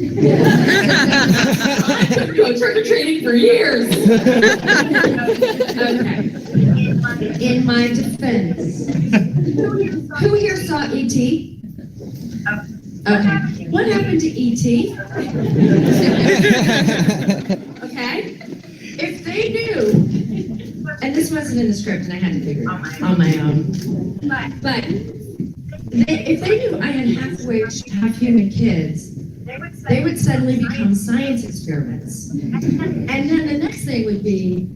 been going trick-or-treating for years. Okay. In my defense, who here saw E.T.? Okay. What happened to E.T.? Okay. If they knew, and this wasn't in the script and I had to figure it out on my own, but if they knew I had half human kids, they would suddenly become science experiments. And then the next thing would be,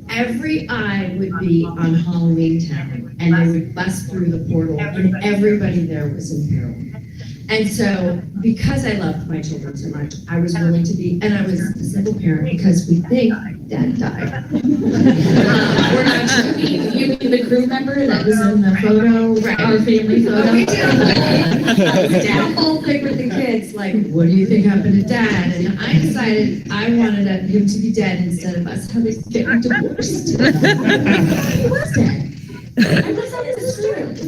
every eye would be on Halloween Town, and they would bust through the portal, and everybody there was in peril. And so, because I loved my children so much, I was willing to be, and I was a single parent because we think Dad died. We're not sure. You mean the crew member that was in the photo, right? Our family photo? We did. That whole thing with the kids, like, what do you think happened to Dad? And I decided I wanted him to be dead instead of us getting divorced. He was dead. I wasn't in the script.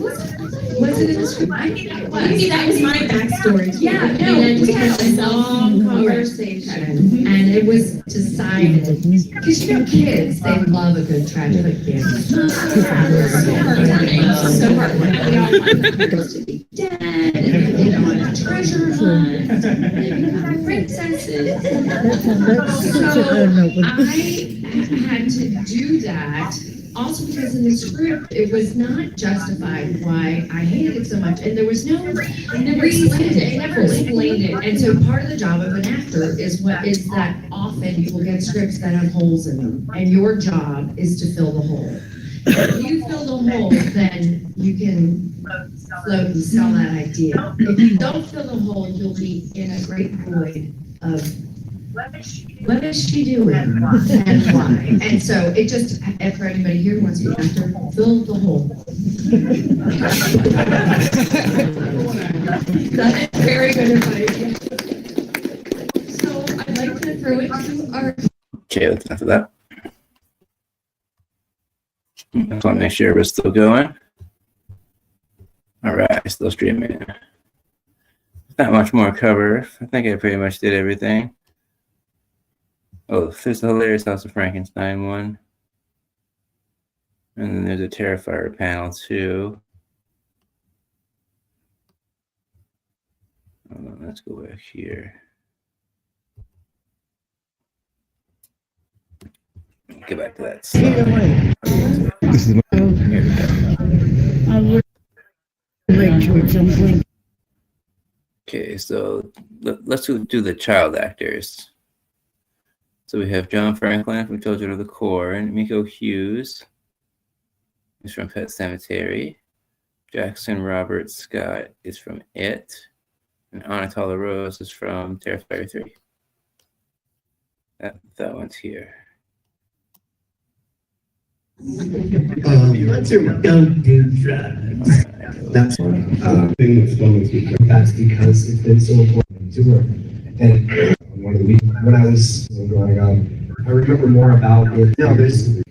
Was it in the script? I think it was. Maybe that was my backstory. Yeah, no, we had a long conversation, and it was decided, because kids, they love a good tragic family. So heartwarming. We all want the parents to be dead, and they don't want a treasure hunt, and they become princesses. So I had to do that. Also because in the script, it was not justified why I hated it so much, and there was no reason. They never explained it. And so part of the job of an actor is that often you will get scripts that have holes in them, and your job is to fill the hole. If you fill the hole, then you can float and sell that idea. If you don't fill the hole, you'll be in a great void of What is she doing and why? And so it just, and for anybody here who wants to be an actor, fill the hole. That is very good advice. So I'd like to throw it to our. Okay, that's enough of that. I just want to make sure we're still going. All right, still streaming. Not much more cover. I think I pretty much did everything. Oh, there's the Hilarious House of Frankenstein one. And then there's a Terrifier panel too. Hold on, let's go back here. Get back to that slide. Here we go. Okay, so let's do the child actors. So we have John Franklin from Children of the Corn, Miko Hughes, who's from Pet Sematary. Jackson Robert Scott is from It. And Anatola Rose is from Terrifier 3. That one's here. Let's don't do drugs. That's one thing that's fun with me. That's because it's been so important to her. And one of the weeks when I was growing up, I remember more about it. You know, there's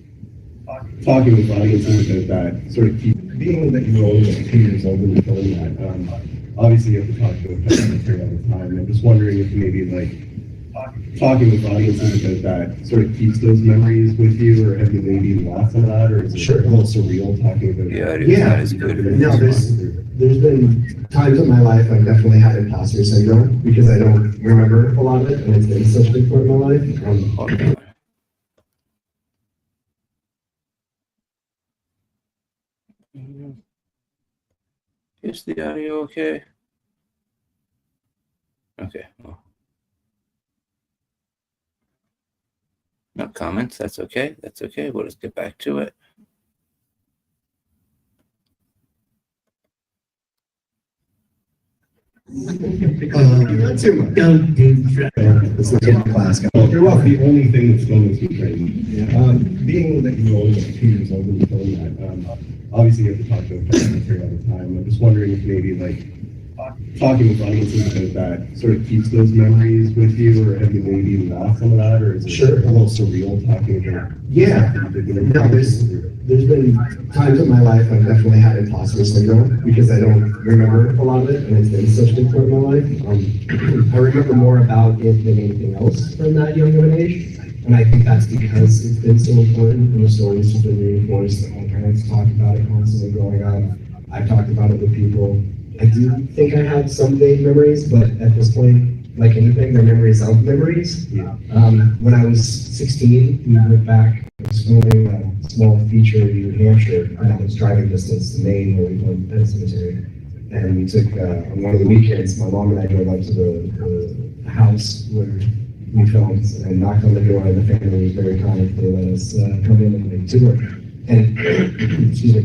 talking with audiences about that sort of keep being that you were only like 2 years old when you filmed that. Obviously, you have to talk to a secretary all the time. I'm just wondering if maybe like talking with audiences about that sort of keeps those memories with you, or have you maybe lost some of that, or is it a little surreal talking about that? Yeah, it's good. No, there's been times in my life I've definitely had imposter syndrome because I don't remember a lot of it, and it's been such a big part of my life. Is the audio okay? Okay. Well. No comments. That's okay. That's okay. We'll just get back to it. Not too much. Don't do drugs. Let's look at the class. You're welcome. The only thing that's going with you crazy. Being that you were only like 2 years old when you filmed that, obviously you have to talk to a secretary all the time. I'm just wondering if maybe like talking with audiences about that sort of keeps those memories with you, or have you maybe lost some of that, or is it a little surreal talking about? Yeah. No, there's been times in my life I've definitely had imposter syndrome because I don't remember a lot of it, and it's been such a big part of my life. I remember more about it than anything else from that young of an age, and I think that's because it's been so important, and the stories have been reinforced. My parents talk about it constantly growing up. I've talked about it with people. I do think I have some vague memories, but at this point, like anything, they're memories of memories. Yeah. When I was 16, we went back. I was filming a small feature in New Hampshire, and that was driving distance to Maine, where we filmed Pet Cemetery. And we took, on one of the weekends, my mom and I drove up to the house where we filmed and knocked on the door, and the family was very kind. They let us come in and make tour. And excuse me,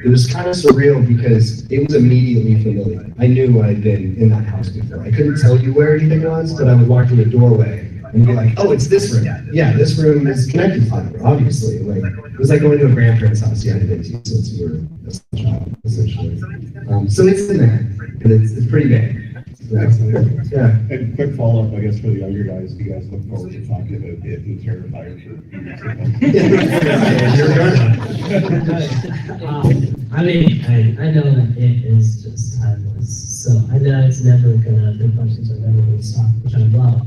it was kind of surreal because it was immediately familiar. I knew I'd been in that house before. I couldn't tell you where anything was, but I would walk through the doorway and be like, "Oh, it's this room. Yeah, this room is connected to that room, obviously." Like it was like going to a grandparent's house you hadn't been to since you were a child, essentially. So it's in there, but it's pretty big. Yeah. And quick follow-up, I guess, for the younger guys. Do you guys look forward to talking about It and Terrifier I mean, I know that It is just timeless, so I know it's never gonna, the questions are never gonna stop, which I love.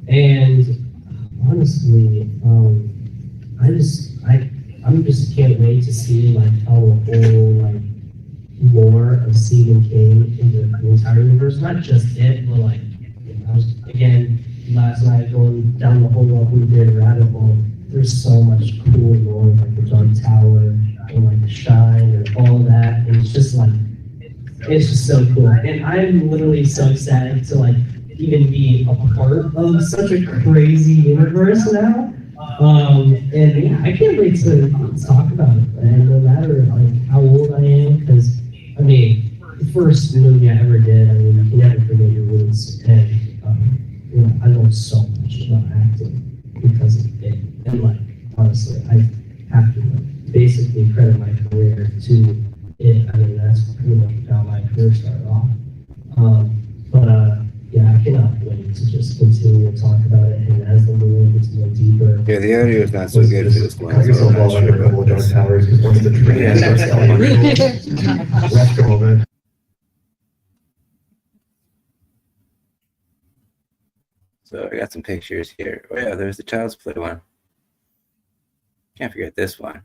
And honestly, I'm just can't wait to see like how the whole like lore of Stephen King in the entire universe, not just It, but like I was again last night going down the whole Welcome to the rabbit hole. There's so much cool lore, like the Dark Tower and like the Shine and all of that. And it's just like it's just so cool. And I'm literally so excited to like even be a part of such a crazy universe now. And yeah, I can't wait to talk about it. And no matter like how old I am, because I mean, the first movie I ever did, I mean, you never forget your roots. And so much about acting because of it. And like, honestly, I have to basically credit my career to it. I mean, that's pretty much how my career started off. Yeah, I cannot wait to just continue to talk about it, and as the movie gets more deeper. Yeah, the audio is not so good for this one. I guess So I'll I'm not follow sure a couple about of this. dark towers because once the train starts going, let's go, man. So I got some pictures here. Oh yeah, there's the Child's Play one. Can't forget this one.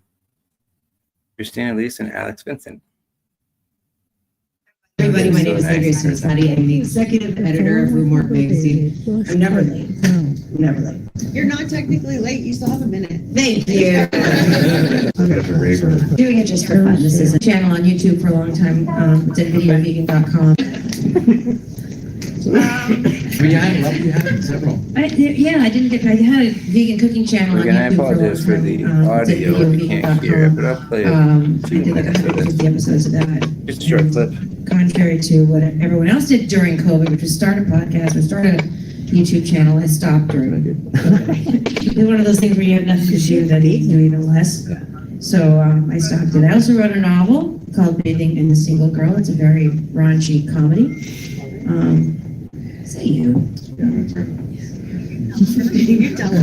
Christina Elise and Alex Vincent. Everybody, my So name is nice. Andrea Cincinnati. I'm the executive editor of Rue Mark Magazine. I'm never late. Never late. You're not technically late, you still have a minute. Thank you. Doing it just for fun. This is a channel on YouTube for a long time. It's at videovegan.com. Yeah, I love you having several. I had a vegan cooking channel on Again, I YouTube for a long apologize for time. the It's at audio if you can't hear it, but I'll play I 2 did like minutes of 150 this. episodes of that. Just a short clip. Contrary to what everyone else did during COVID, which was start a podcast or start a YouTube channel, I stopped during COVID. It's one of those things where you have nothing to do that you do even less. So I stopped it. I also wrote a novel called Bathing in the Single Girl. It's a very raunchy comedy. Is that you?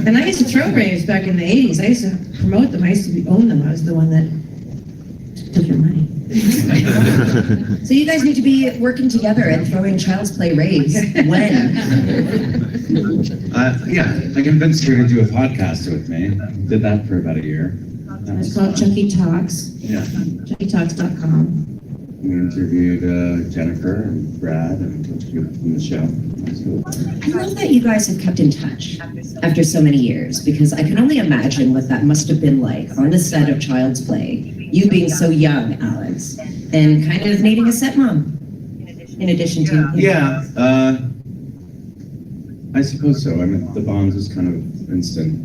And I used to throw raves back in the 80s. I used to promote them. I used to own them. I was the one that took your money. So you guys need to be working together and throwing Child's Play raves. When? Yeah, I convinced her to do a podcast with me. Did that for about a year. It's called Chucky Talks. Yeah. ChuckyTalks.com. We interviewed Jennifer and Brad and a bunch of people from the show. I love that you guys have kept in touch after so many years, because I can only imagine what that must have been like on the set of Child's Play. You being so young, Alex, and kind of needing a stepmom in addition to... Yeah, I suppose so. I mean, the bond was kind of instant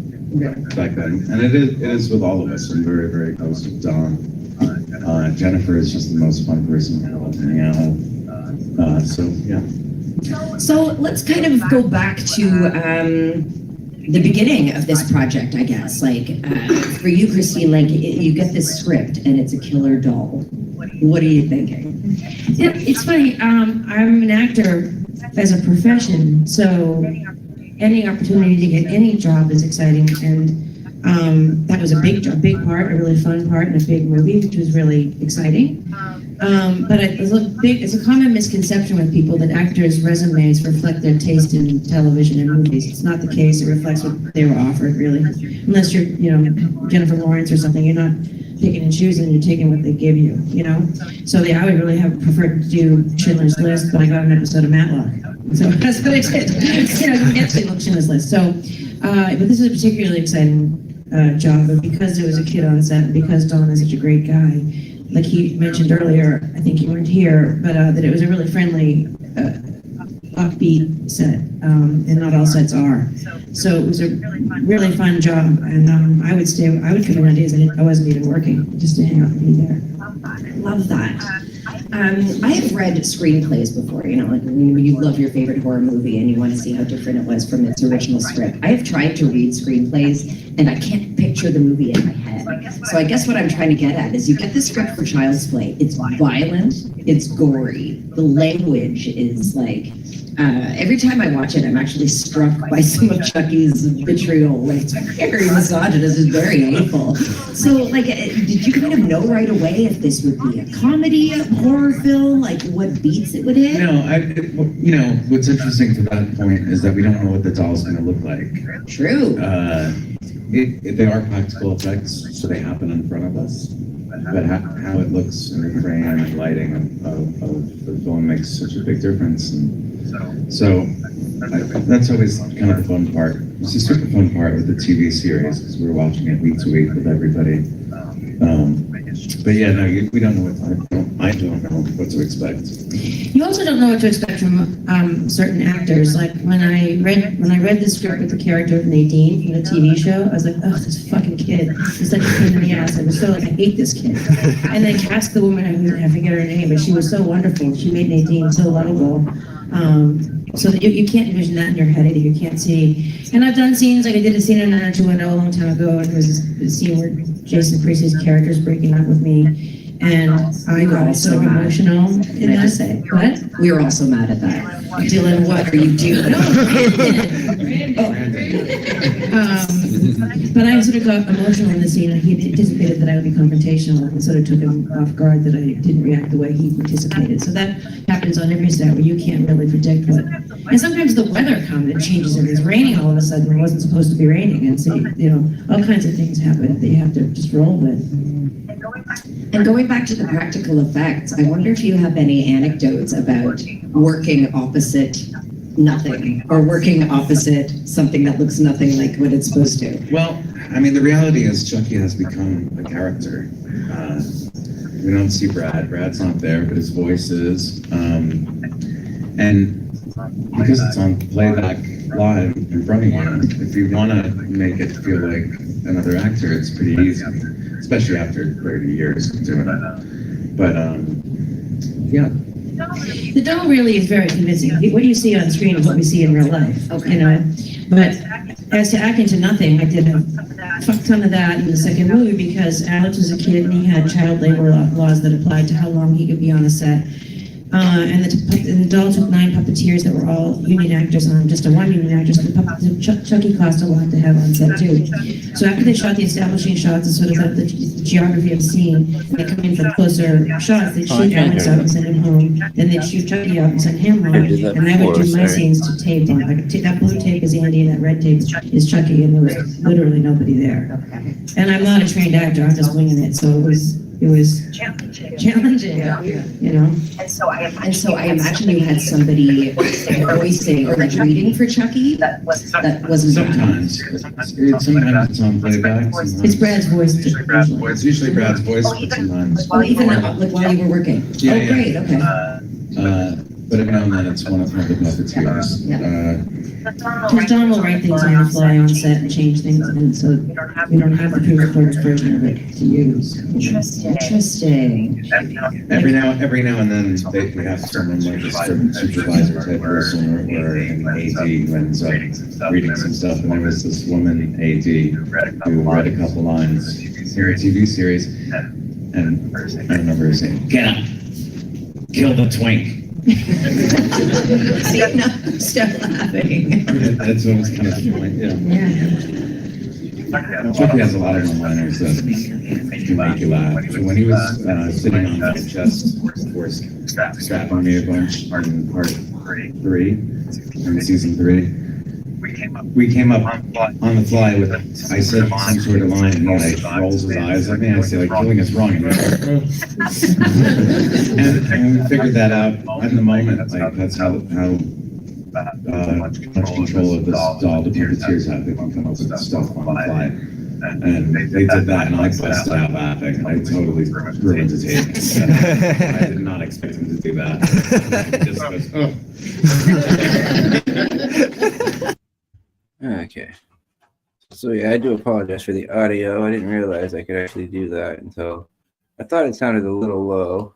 back then. And it is with all of us. I'm very, very close with Dawn. Jennifer is just the most fun person in the world to hang out with. So, yeah. So let's kind of go back to the beginning of this project, I guess. Like, for you, Christine, like, you get this script and it's a killer doll. What are you thinking? Yeah, it's funny. I'm an actor as a profession, so any opportunity to get any job is exciting. And that was a big part, a really fun part in a big movie, which was really exciting. But it's a common misconception with people that actors' resumes reflect their taste in television and movies. It's not the case. It reflects what they were offered, really. Unless you're, Jennifer Lawrence or something, you're not picking and choosing, you're taking what they give you, So I would really have preferred to do Schindler's List, but I got an episode of Matlock. So that's what I did. You get Schindler's List. So, but this is a particularly exciting job, and because there was a kid on set, and because Don is such a great guy, like he mentioned earlier, I think you weren't here, but that it was a really friendly, upbeat set, and not all sets are. So it was a really fun job, and I would come in on days I wasn't even working, just to hang out and be there. Love that. I have read screenplays before, like when you love your favorite horror movie and you want to see how different it was from its original script. I have tried to read screenplays and I can't picture the movie in my head. So I guess what I'm trying to get at is you get the script for Child's Play. It's violent, it's gory. The language is like, every time I watch it, I'm actually struck by some of Chucky's vitriol. Like, it's very misogynist, it's very hateful. So, like, did you kind of know right away if this would be a comedy, a horror film, like what beats it would hit? No, what's interesting to that point is that we don't know what the doll's going to look like. True. They are practical effects, so they happen in front of us. But how it looks in the frame and lighting of the film makes such a big difference. And so that's always kind of the fun part. It's a super fun part with the TV series because we're watching it week to week with everybody. But yeah, no, we don't know what I don't know what to expect. You also don't know what to expect from certain actors. Like when I read the script with the character of Nadine from the TV show, I was like, oh, this fucking kid is such a pain in the ass. I was so like, I hate this kid. And then cast the woman, I forget her name, but she was so wonderful. She made Nadine so lovable. So that you can't envision that in your head either. You can't see. And I've done scenes, like I did a scene in 90210 a long time ago, and there was a scene where Jason Priestley's character is breaking up with me. And I got so emotional in that. Say, What? We were also mad at that. Dylan, what are you doing? But I sort of got emotional in the scene, and he anticipated that I would be confrontational, and sort of took him off guard that I didn't react the way he anticipated. So that happens on every set where you can't really predict what. And sometimes the weather comes and changes, and it's raining all of a sudden. It wasn't supposed to be raining, and so all kinds of things happen that you have to just roll with. And going back to the practical effects, I wonder if you have any anecdotes about working opposite nothing, or working opposite something that looks nothing like what it's supposed to. Well, I mean, the reality is Chucky has become a character. We don't see Brad. Brad's not there, but his voice is. And because it's on playback live in front of you, if you want to make it feel like another actor, it's pretty easy, especially after 30 years of doing it. But, yeah. The doll really is very convincing. What you see on screen is what we see in real life, But as to acting to nothing, I did a fuck ton of that in the second movie because Alex was a kid and he had child labor laws that applied to how long he could be on a set. And the doll took 9 puppeteers that were all union actors on just a one union actor. So Chucky cost a lot to have on set too. So after they shot the establishing shots and sort of the geography of the scene, and they come in for closer shots, they'd shoot Alex up and send him home. Then they'd shoot Chucky up and send him home. And I would do my scenes to tape on. That blue tape is Andy and that red tape is Chucky, and there was literally nobody there. And I'm not a trained actor, I'm just winging it. So it was challenging, And so I imagine you had somebody voicing or like reading for Chucky that wasn't. Sometimes it's on playback. It's Brad's voice. It's usually Brad's voice, but sometimes. Oh, even like while you were working. Yeah, oh, great. Okay. But every now and then it's one of the puppeteers. Because Don will write things on the fly on set and change things, and so we don't have the pre-recorded version of it to use. Interesting. Every now and then we have someone like a certain supervisor type person or an AD who ends up reading some stuff. And there was this woman AD who read a couple lines in a TV series, and I remember her saying, "Get up, kill the twink." Stop laughing. That's what was kind of the point, Chucky has a lot of one-liners that can make you laugh. When he was sitting on my chest, of course, strapping me a bunch in part 3, in season 3, we came up on the fly with, I said some sort of line, and he like rolls his eyes at me, I say like, killing is wrong. And we figured that out in the moment, like that's how much control of this doll the puppeteers have. They can come up with stuff on the fly. And they did that, and I busted out laughing. I totally ruined the tape. I did not expect him to do that. He just goes, oh. Okay. So yeah, I do apologize for the audio. I didn't realize I could actually do that until I thought it sounded a little low.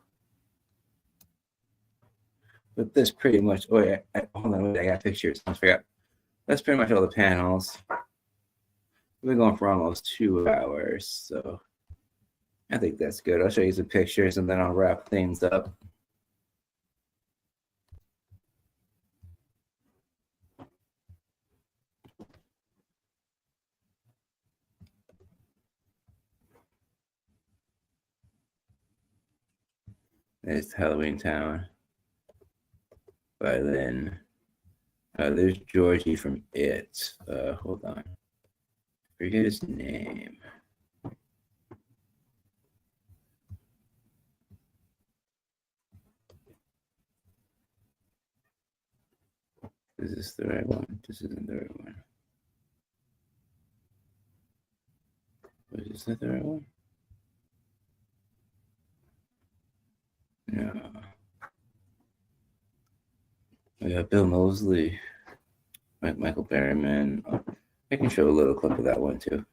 But this pretty much, oh yeah, hold on, I got pictures. I forgot. That's pretty much all the panels. We've been going for almost 2 hours, so I think that's good. I'll show you some pictures and then I'll wrap things up. There's Halloween Town. By then, there's Georgie from It. Hold on. Forget his name. Is this the right one? This isn't the right one. Is this the right one? We got Bill Moseley, Michael Berryman. I can show a little clip of that one too.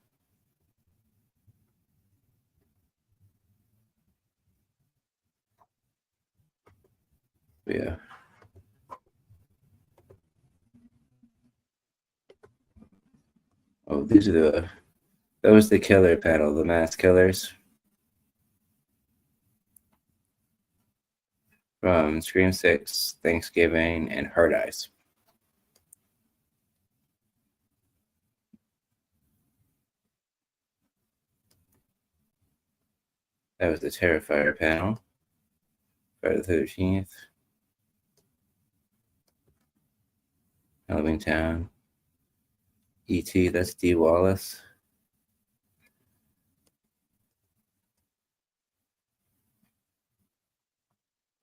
But yeah. Oh, these are that was the killer panel, the mass killers. From Scream 6, Thanksgiving, and Hard Eyes. That was the Terrifier panel. Friday the 13th. Halloween Town. E.T., that's D. Wallace.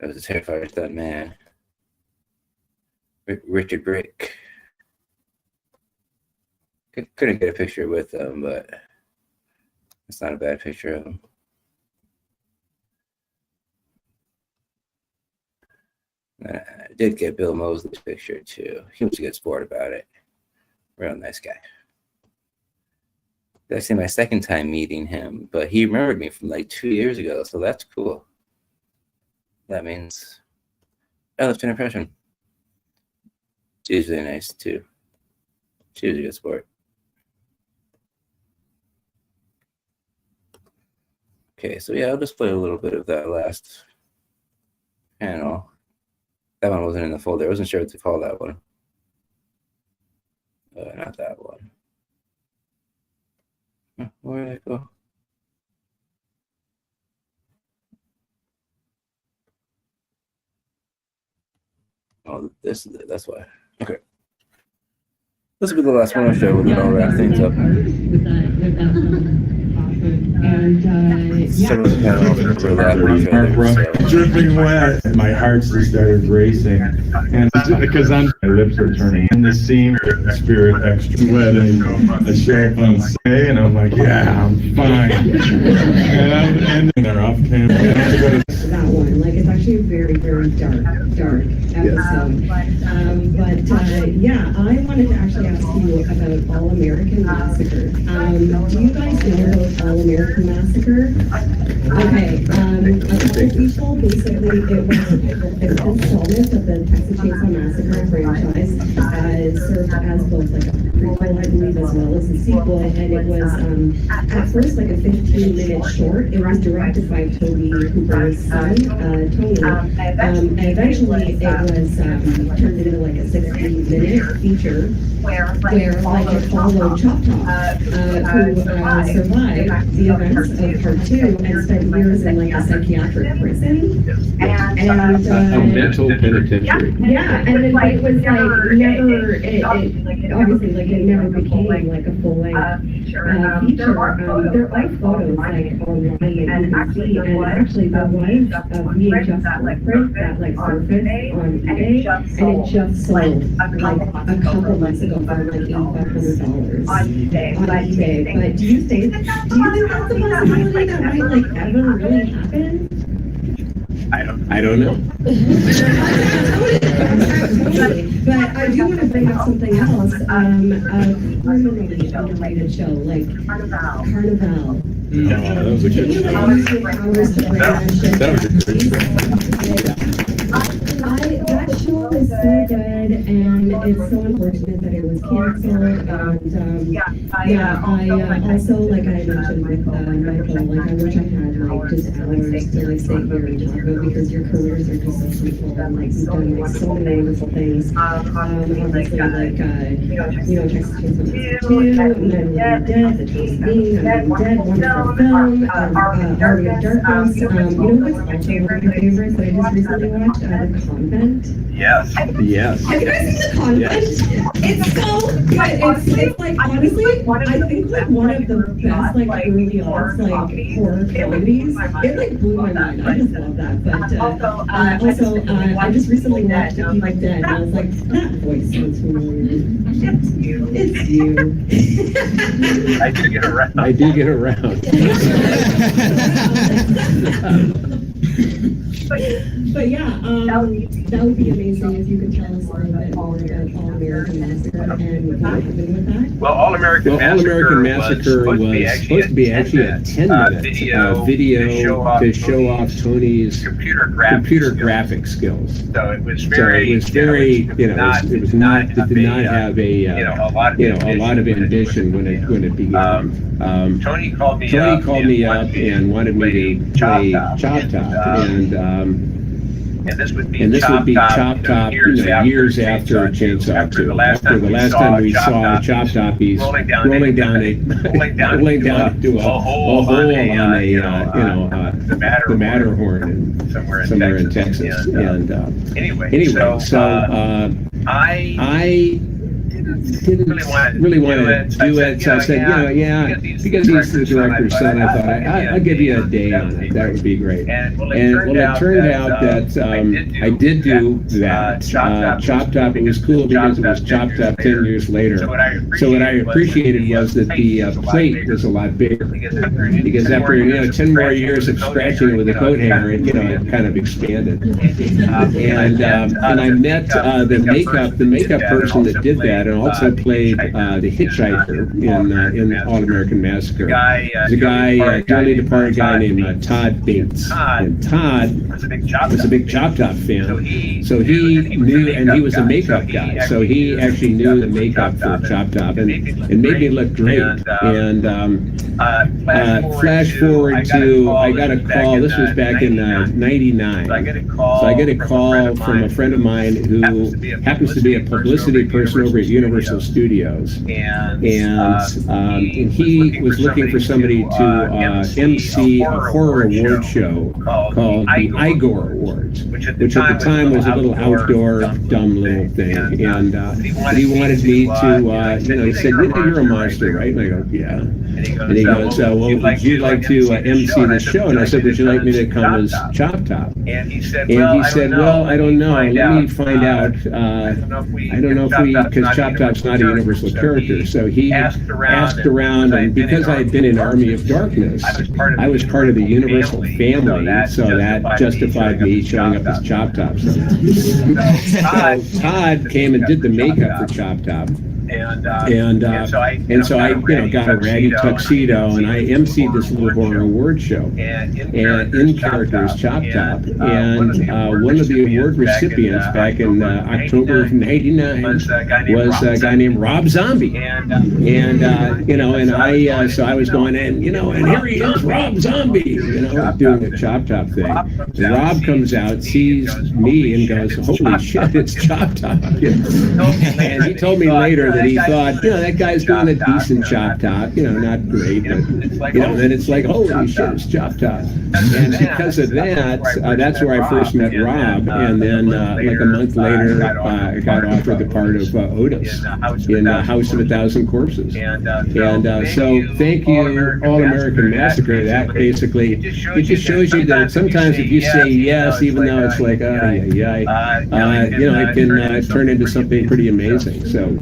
That was the Terrifier, that man. Richard Brick. Couldn't get a picture with him, but it's not a bad picture of him. I did get Bill Moseley's picture too. He was a good sport about it. Real nice guy. It's actually my second time meeting him, but he remembered me from like 2 years ago, so that's cool. That means I left an impression. She was really nice too. She was a good sport. Okay, so yeah, I'll just play a little bit of that last panel. That one wasn't in the folder. I wasn't sure what to call that one. Not that one. Where did it go? Oh, this is it. That's why. Okay. This will be the last one I'll show. We'll all wrap things up. And dripping wet, and my heart just started racing, and because my lips are turning. In the scene, the spirit extra wet, and I show up on Sunday, and I'm like, yeah, I'm fine, and they're off camera. That one, like, it's actually a very, very dark episode. Yeah, I wanted to actually ask you about All American Massacre. Do you guys know about All American Massacre? Okay, a couple people, basically, it was an installment of the Texas Chainsaw Massacre franchise, served as both like a prequel, I believe, as well as a sequel, and it was at first like a 15-minute short. It was directed by Toby Hooper's son, Tony, and eventually it was turned into like a 60-minute feature where like it followed Chop Top, who survived the events of Part 2 and spent years in like a psychiatric prison. And a mental penitentiary. Yeah, and it was like never, it obviously like it never became like a full-length feature. There are photos like online that you can see, and actually there was a VHS print that like surfaced on eBay, and it just sold like a couple months ago for like $800 on eBay. But do you think that's a possibility that might like ever really happen? I don't know. But I do want to bring up something else. A criminally underrated show like Carnival. That was a good show. That show is so good, and it's so unfortunate that it was canceled. And I also, like I mentioned with Michael, like I wish I had like just hours to like sit here and talk about, because your careers are just so fruitful, and like you've done like so many wonderful things. Obviously, like Texas Chainsaw Massacre 2, and then Dead, The Chosen Being, I'm Dead, wonderful film, Army of Darkness. You know what's also one of my favorites that I just recently watched? The Convent. Yes. Yes. Have you guys seen The Convent? It's so good. It's like, honestly, I think like one of the best like early on like horror comedies. It like blew my mind. I just love that. But also, I just recently watched The Evil Dead, and I was like, that voice sounds familiar. It's you. I do get around. But yeah, that would be amazing if you could tell us a little bit more about All American Massacre and what happened with that. Well, All American Massacre was supposed to be actually a 10-minute video to show off Tony's computer graphic skills. So it was So very, it was very, it did not have a, a lot of ambition when it began. Tony called me up and wanted me to play Chop Top, and this would be Chop Top, years after Chainsaw 2. After the last time we saw Chop Top, he's rolling down into a hole on the Matterhorn somewhere in Texas. And anyway, so I didn't really want to do it. So I said, because he's the director's son, I thought I'll give you a day on it. That would be great. And well, it turned out that I did do that. Chop Top. It was cool because it was Chop Top 10 years later. So what I appreciated was that the plate was a lot bigger, because after 10 more years of scratching it with a coat hanger, it kind of expanded. And I met the makeup person that did that, and also played the hitchhiker in All American Massacre. There's a guy, dearly departed guy named Todd Bates. And Todd was a big Chop Top fan. So he knew, and he was a makeup guy. So he actually knew the makeup for Chop Top, and it made me look great. And flash forward to, I got a call, this was back in 99. So I get a call from a friend of mine who happens to be a publicity person over at Universal Studios, and he was looking for somebody to MC a horror award show called the Igor Awards, which at the time was a little outdoor, dumb little thing. And he wanted me to, he said, you're a monster, right? And I go, yeah. And he goes, well, would you like to MC this show? And I said, would you like me to come as Chop Top? And he said, well, I don't know. Let me find out. I don't know if we, because Chop Top's not a Universal character. So he asked around, and because I had been in Army of Darkness, I was part of the Universal family, so that justified me showing up as Chop Top. So Todd came and did the makeup for Chop Top. And so I got a raggy tuxedo, and I emceed this little horror award show, and in characters Chop Top. And one of the award recipients back in October of '99 was a guy named Rob Zombie. And so I was going in, and here he is, Rob Zombie, doing the Chop Top thing. And Rob comes out, sees me, and goes, "Holy shit, it's Chop Top!" And he told me later that he thought, that guy's doing a decent Chop Top, not great, but then it's like, holy shit, it's Chop Top. And because of that, that's where I first met Rob. And then like a month later, I got offered the part of Otis in House of a Thousand Corpses. And so thank you, All American Massacre. That basically, it just shows you that sometimes if you say yes, even though it's like, it can turn into something pretty amazing. So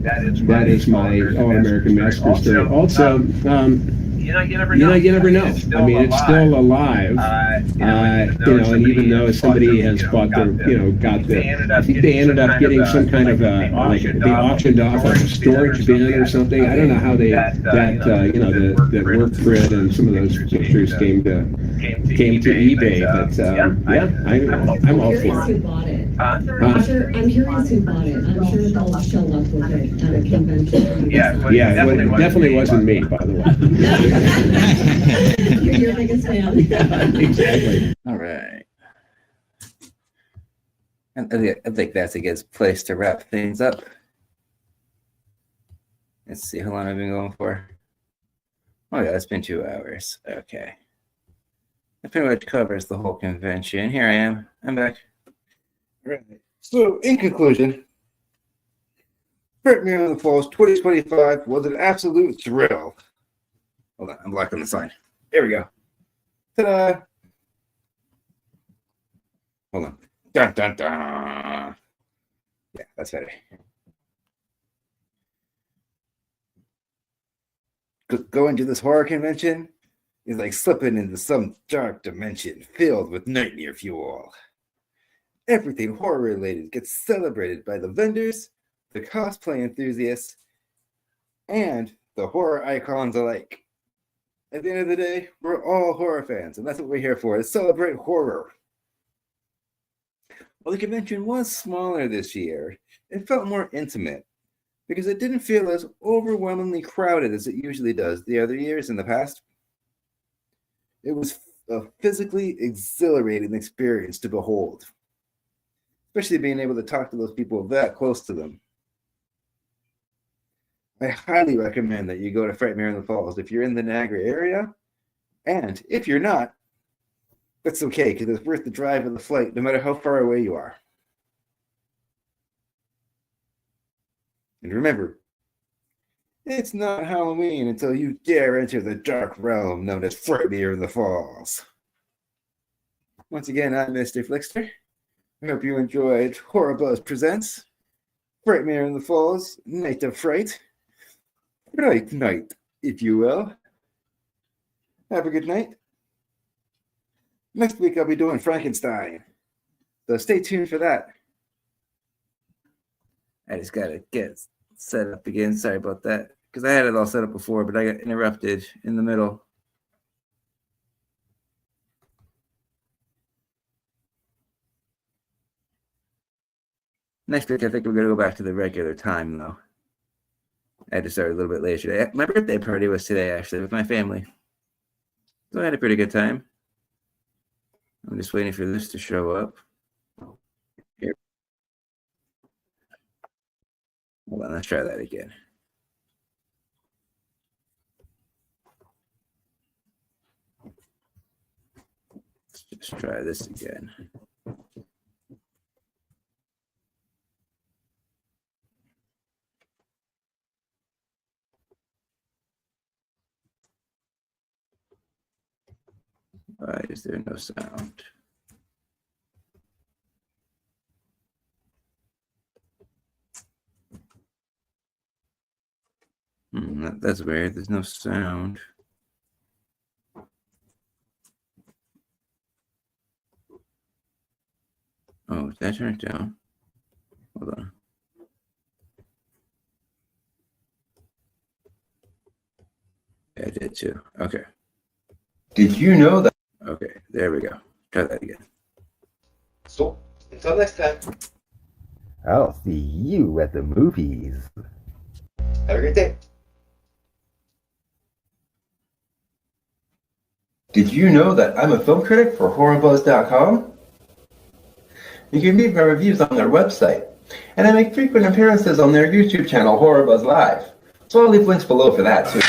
that is my All American Massacre story. Also, you never know. I mean, it's still alive. And even though somebody has bought I think they ended up getting some kind of they auctioned off a storage bin or something. I don't know how that work grid and some of those pictures came to eBay, but I'm all for it. I'm curious who bought it. I'm sure they'll show up with it at a convention. It definitely wasn't me, by the way. You're your biggest fan. Exactly. All right. And I think that's a good place to wrap things up. Let's see, how long have I been going for? Oh yeah, it's been 2 hours. Okay. That pretty much covers the whole convention. Here I am. I'm back. Right. So, in conclusion, Frightmare in the Falls 2025 was an absolute thrill. Hold on, I'm blocking the sign. There we go. Ta-da! Hold on. Dun, dun, dun. Yeah, that's better. Going to this horror convention is like slipping into some dark dimension filled with nightmare fuel. everything horror related gets celebrated by the vendors, the cosplay enthusiasts, and the horror icons alike. At the end of the day, we're all horror fans, and that's what we're here for, to celebrate horror. While the convention was smaller this year, it felt more intimate because it didn't feel as overwhelmingly crowded as it usually does the other years in the past. It was a physically exhilarating experience to behold, especially being able to talk to those people that close to them. I highly recommend that you go to Frightmare in the Falls if you're in the Niagara area, and if you're not, that's okay, because it's worth the drive and the flight, no matter how far away you are. And remember, it's not Halloween until you dare enter the dark realm known as Frightmare in the Falls. Once again, I'm Mr. FLIXTER. I hope you enjoyed Horror Buzz Presents Frightmare in the Falls, Night of Fright. Fright Night, if you will. Have a good night. Next week I'll be doing Frankenstein, so stay tuned for that. I just gotta get set up again. Sorry about that, because I had it all set up before, but I got interrupted in the middle. Next week I think we're gonna go back to the regular time though. I had to start a little bit later today. My birthday party was today actually with my family, so I had a pretty good time. I'm just waiting for this to show up. Here. Hold on, let's try that again. Let's just try this again. Why is there no sound? That's weird. There's no sound. Oh, did I turn it down? Hold on. Yeah, I did too. Okay. Did you know that? Okay, there we go. Try that again. So, until next time. I'll see you at the movies. Have a great day. Did you know that I'm a film critic for HorrorBuzz.com? You can read my reviews on their website, and I make frequent appearances on their YouTube channel, HorrorBuzz Live. So I'll leave links below for that too.